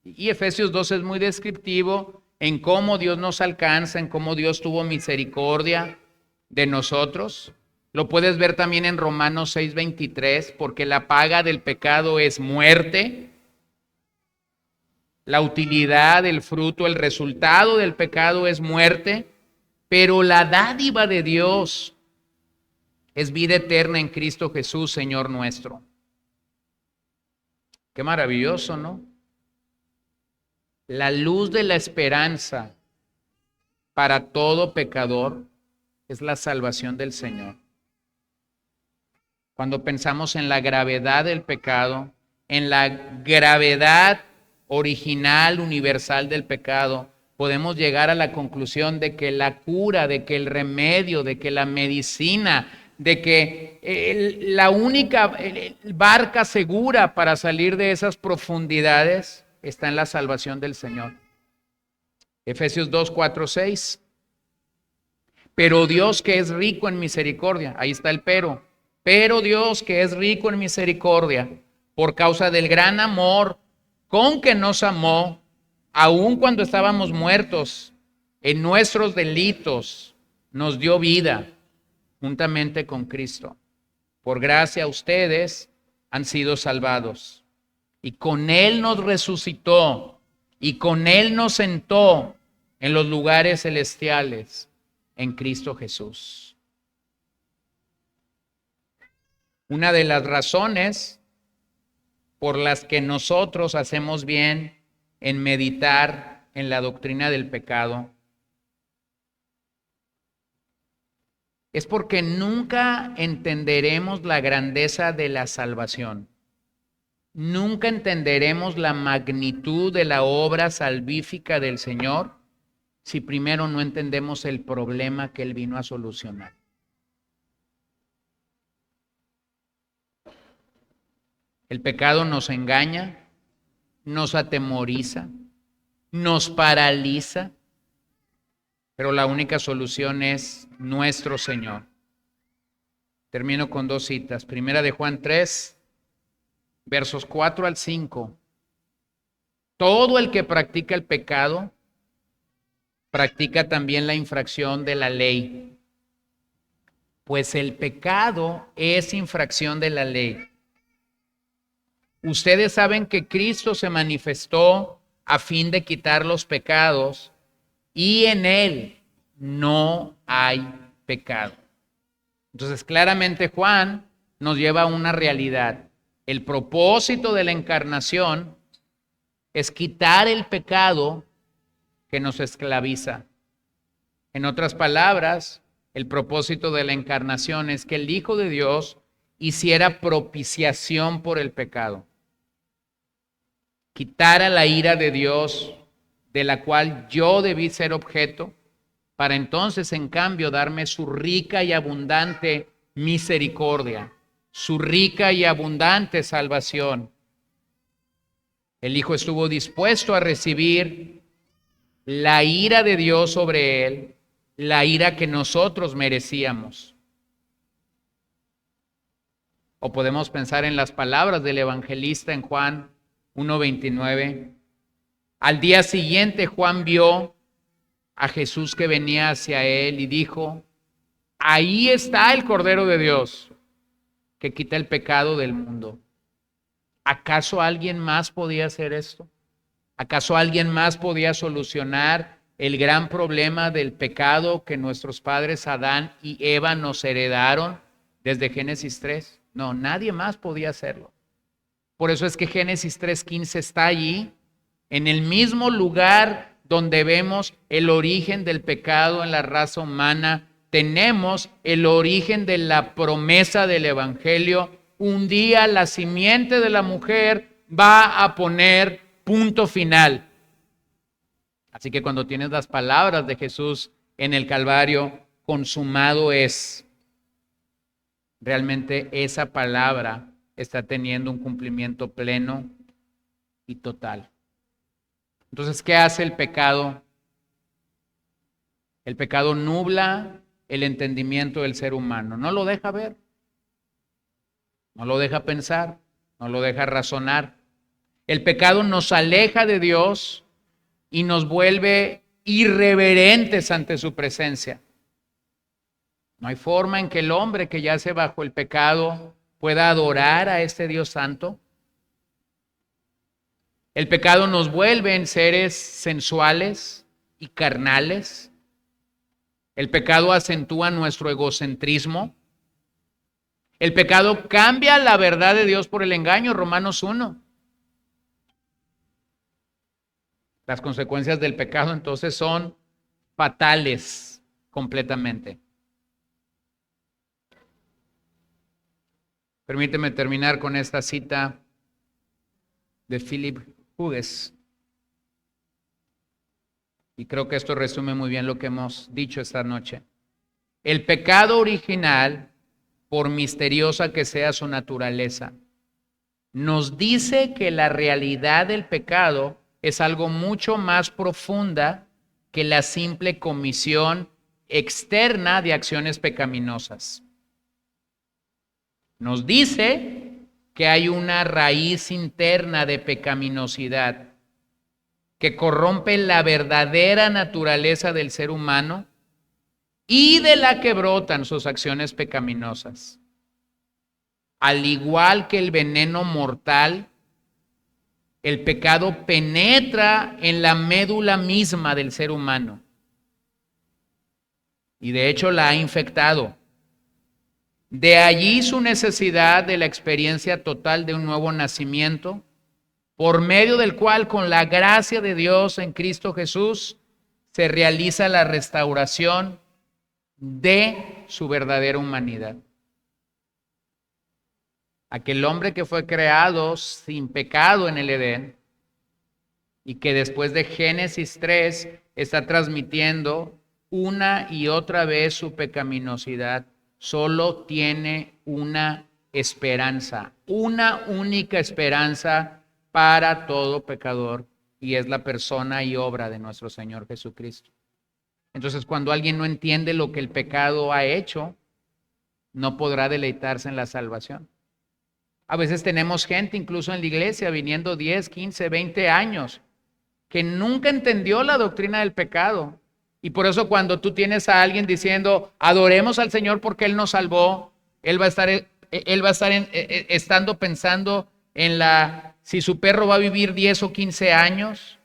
Y Efesios 2 es muy descriptivo en cómo Dios nos alcanza, en cómo Dios tuvo misericordia de nosotros. Lo puedes ver también en Romanos 6:23, porque la paga del pecado es muerte. La utilidad, el fruto, el resultado del pecado es muerte, pero la dádiva de Dios es vida eterna en Cristo Jesús, Señor nuestro. Qué maravilloso, ¿no? La luz de la esperanza para todo pecador es la salvación del Señor. Cuando pensamos en la gravedad del pecado, en la gravedad original, universal del pecado, podemos llegar a la conclusión de que la cura, de que el remedio, de que la medicina, de que la única barca segura para salir de esas profundidades está en la salvación del Señor. Efesios 2, 4, 6. Pero Dios que es rico en misericordia, ahí está el pero Dios que es rico en misericordia, por causa del gran amor con que nos amó, aun cuando estábamos muertos en nuestros delitos, nos dio vida juntamente con Cristo. Por gracia ustedes han sido salvados. Y con Él nos resucitó y con Él nos sentó en los lugares celestiales en Cristo Jesús. Una de las razones por las que nosotros hacemos bien en meditar en la doctrina del pecado es porque nunca entenderemos la grandeza de la salvación. nunca entenderemos la magnitud de la obra salvífica del Señor si primero no entendemos el problema que Él vino a solucionar. El pecado nos engaña, nos atemoriza, nos paraliza, pero la única solución es nuestro Señor. Termino con 2 citas. Primera de Juan 3, versos 4 al 5. Todo el que practica el pecado, practica también la infracción de la ley. Pues el pecado es infracción de la ley. Ustedes saben que Cristo se manifestó a fin de quitar los pecados y en Él no hay pecado. Entonces, claramente Juan nos lleva a una realidad. El propósito de la encarnación es quitar el pecado que nos esclaviza. En otras palabras, el propósito de la encarnación es que el Hijo de Dios hiciera propiciación por el pecado. Quitara la ira de Dios de la cual yo debí ser objeto, para entonces, en cambio, darme su rica y abundante misericordia, su rica y abundante salvación. El Hijo estuvo dispuesto a recibir la ira de Dios sobre él, la ira que nosotros merecíamos. O podemos pensar en las palabras del evangelista en Juan 1:29. Al día siguiente Juan vio a Jesús que venía hacia él y dijo: ahí está el Cordero de Dios que quita el pecado del mundo. ¿Acaso alguien más podía hacer esto? ¿Acaso alguien más podía solucionar el gran problema del pecado que nuestros padres Adán y Eva nos heredaron desde Génesis 3? No, nadie más podía hacerlo. Por eso es que Génesis 3:15 está allí, en el mismo lugar donde vemos el origen del pecado en la raza humana. Tenemos el origen de la promesa del Evangelio. Un día la simiente de la mujer va a poner punto final. Así que cuando tienes las palabras de Jesús en el Calvario, consumado es, realmente esa palabra está teniendo un cumplimiento pleno y total. Entonces, ¿qué hace el pecado? El pecado nubla el entendimiento del ser humano. No lo deja ver, no lo deja pensar, no lo deja razonar. El pecado nos aleja de Dios y nos vuelve irreverentes ante su presencia. No hay forma en que el hombre que yace bajo el pecado pueda adorar a este Dios santo. El pecado nos vuelve en seres sensuales y carnales. El pecado acentúa nuestro egocentrismo. El pecado cambia la verdad de Dios por el engaño, Romanos 1. Las consecuencias del pecado entonces son fatales completamente. Permíteme terminar con esta cita de Philip Hughes. Y creo que esto resume muy bien lo que hemos dicho esta noche. El pecado original, por misteriosa que sea su naturaleza, nos dice que la realidad del pecado es algo mucho más profunda que la simple comisión externa de acciones pecaminosas. Nos dice que hay una raíz interna de pecaminosidad que corrompe la verdadera naturaleza del ser humano y de la que brotan sus acciones pecaminosas. Al igual que el veneno mortal, el pecado penetra en la médula misma del ser humano y de hecho la ha infectado. De allí su necesidad de la experiencia total de un nuevo nacimiento, por medio del cual, con la gracia de Dios en Cristo Jesús, se realiza la restauración de su verdadera humanidad. Aquel hombre que fue creado sin pecado en el Edén y que después de Génesis 3 está transmitiendo una y otra vez su pecaminosidad, solo tiene una esperanza, una única esperanza para todo pecador, y es la persona y obra de nuestro Señor Jesucristo. Entonces, cuando alguien no entiende lo que el pecado ha hecho, no podrá deleitarse en la salvación. A veces tenemos gente, incluso en la iglesia, viniendo 10, 15, 20 años, que nunca entendió la doctrina del pecado. Y por eso cuando tú tienes a alguien diciendo, adoremos al Señor porque Él nos salvó, Él va a estar estando pensando en si su perro va a vivir 10 o 15 años,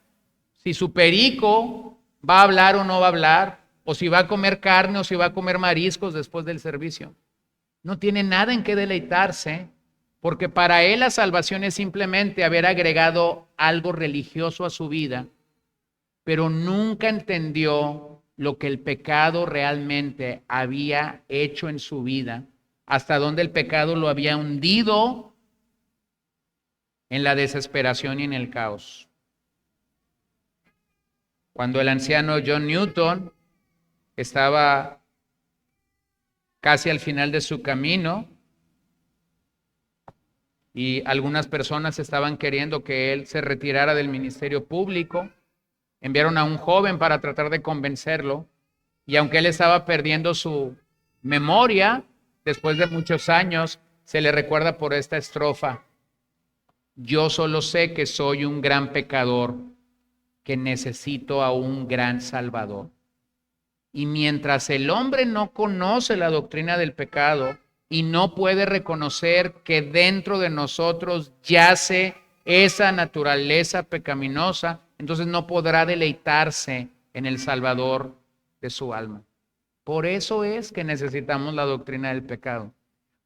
si su perico va a hablar o no va a hablar, o si va a comer carne o si va a comer mariscos después del servicio. No tiene nada en qué deleitarse, porque para él la salvación es simplemente haber agregado algo religioso a su vida, pero nunca entendió lo que el pecado realmente había hecho en su vida, hasta dónde el pecado lo había hundido en la desesperación y en el caos. Cuando el anciano John Newton estaba casi al final de su camino y algunas personas estaban queriendo que él se retirara del ministerio público, enviaron a un joven para tratar de convencerlo, y aunque él estaba perdiendo su memoria, después de muchos años, se le recuerda por esta estrofa: yo solo sé que soy un gran pecador, que necesito a un gran Salvador. Y mientras el hombre no conoce la doctrina del pecado y no puede reconocer que dentro de nosotros yace esa naturaleza pecaminosa, entonces no podrá deleitarse en el Salvador de su alma. Por eso es que necesitamos la doctrina del pecado.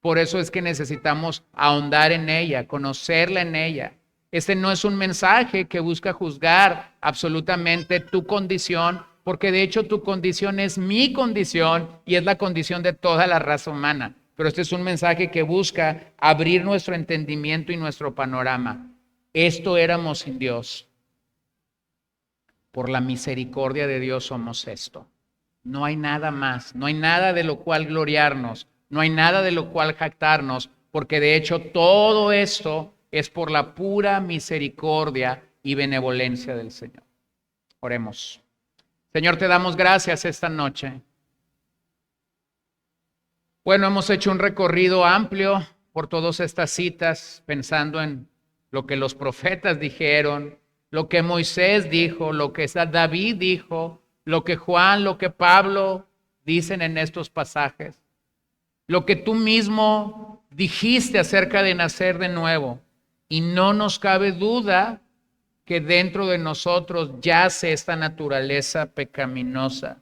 Por eso es que necesitamos ahondar en ella, conocerla en ella. Este no es un mensaje que busca juzgar absolutamente tu condición, porque de hecho tu condición es mi condición y es la condición de toda la raza humana. Pero este es un mensaje que busca abrir nuestro entendimiento y nuestro panorama. Esto éramos sin Dios. Por la misericordia de Dios somos esto. No hay nada más, no hay nada de lo cual gloriarnos, no hay nada de lo cual jactarnos, porque de hecho todo esto es por la pura misericordia y benevolencia del Señor. Oremos. Señor, te damos gracias esta noche. Bueno, hemos hecho un recorrido amplio por todas estas citas, pensando en lo que los profetas dijeron, lo que Moisés dijo, lo que David dijo, lo que Juan, lo que Pablo dicen en estos pasajes, lo que tú mismo dijiste acerca de nacer de nuevo. Y no nos cabe duda que dentro de nosotros yace esta naturaleza pecaminosa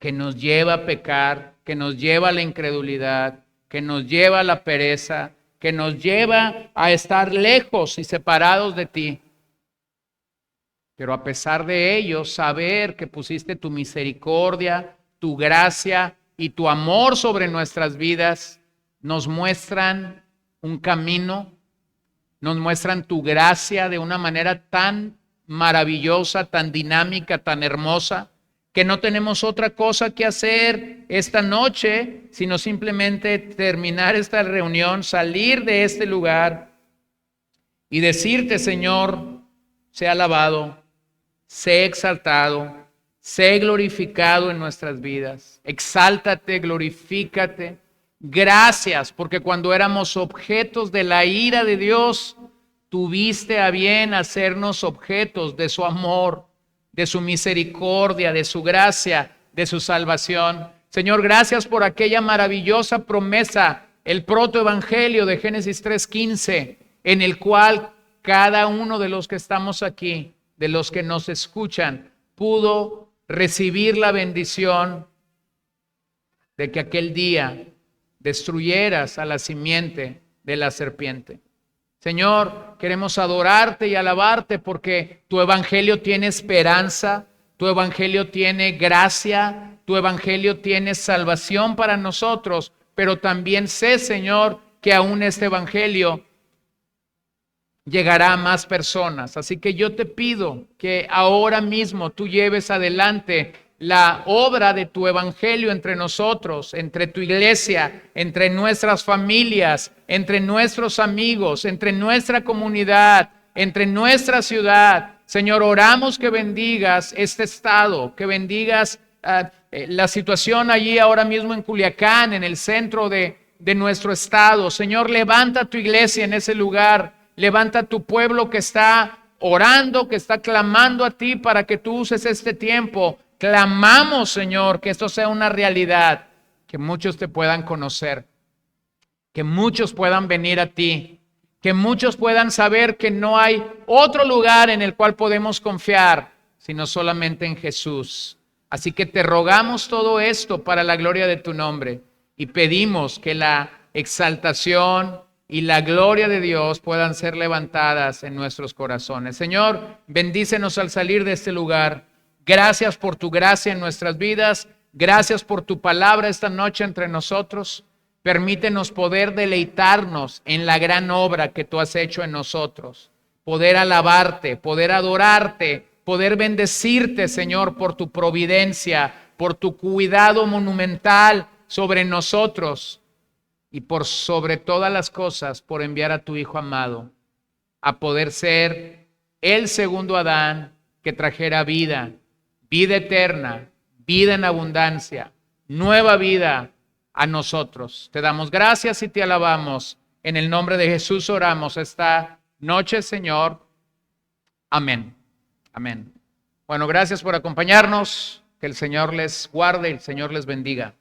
que nos lleva a pecar, que nos lleva a la incredulidad, que nos lleva a la pereza, que nos lleva a estar lejos y separados de ti. Pero a pesar de ello, saber que pusiste tu misericordia, tu gracia y tu amor sobre nuestras vidas, nos muestran un camino, nos muestran tu gracia de una manera tan maravillosa, tan dinámica, tan hermosa, que no tenemos otra cosa que hacer esta noche, sino simplemente terminar esta reunión, salir de este lugar y decirte, Señor, sea alabado, sé exaltado, sé glorificado en nuestras vidas. Exáltate, glorifícate. Gracias, porque cuando éramos objetos de la ira de Dios, tuviste a bien hacernos objetos de su amor, de su misericordia, de su gracia, de su salvación. Señor, gracias por aquella maravillosa promesa, el protoevangelio de Génesis 3:15, en el cual cada uno de los que estamos aquí, de los que nos escuchan, pudo recibir la bendición de que aquel día destruyeras a la simiente de la serpiente. Señor, queremos adorarte y alabarte porque tu evangelio tiene esperanza, tu evangelio tiene gracia, tu evangelio tiene salvación para nosotros, pero también sé, Señor, que aún este evangelio llegará a más personas. Así que yo te pido que ahora mismo tú lleves adelante la obra de tu evangelio entre nosotros, entre tu iglesia, entre nuestras familias, entre nuestros amigos, entre nuestra comunidad, entre nuestra ciudad. Señor, oramos que bendigas este estado, que bendigas la situación allí ahora mismo en Culiacán, en el centro de nuestro estado. Señor, levanta tu iglesia en ese lugar. Levanta tu pueblo que está orando, que está clamando a ti para que tú uses este tiempo. Clamamos, Señor, que esto sea una realidad, que muchos te puedan conocer, que muchos puedan venir a ti, que muchos puedan saber que no hay otro lugar en el cual podemos confiar, sino solamente en Jesús. Así que te rogamos todo esto para la gloria de tu nombre y pedimos que la exaltación y la gloria de Dios puedan ser levantadas en nuestros corazones. Señor, bendícenos al salir de este lugar. Gracias por tu gracia en nuestras vidas. Gracias por tu palabra esta noche entre nosotros. Permítenos poder deleitarnos en la gran obra que tú has hecho en nosotros. Poder alabarte, poder adorarte, poder bendecirte, Señor, por tu providencia, por tu cuidado monumental sobre nosotros. Y por sobre todas las cosas, por enviar a tu Hijo amado, a poder ser el segundo Adán que trajera vida, vida eterna, vida en abundancia, nueva vida a nosotros. Te damos gracias y te alabamos. En el nombre de Jesús oramos esta noche, Señor. Amén. Amén. Bueno, gracias por acompañarnos. Que el Señor les guarde y el Señor les bendiga.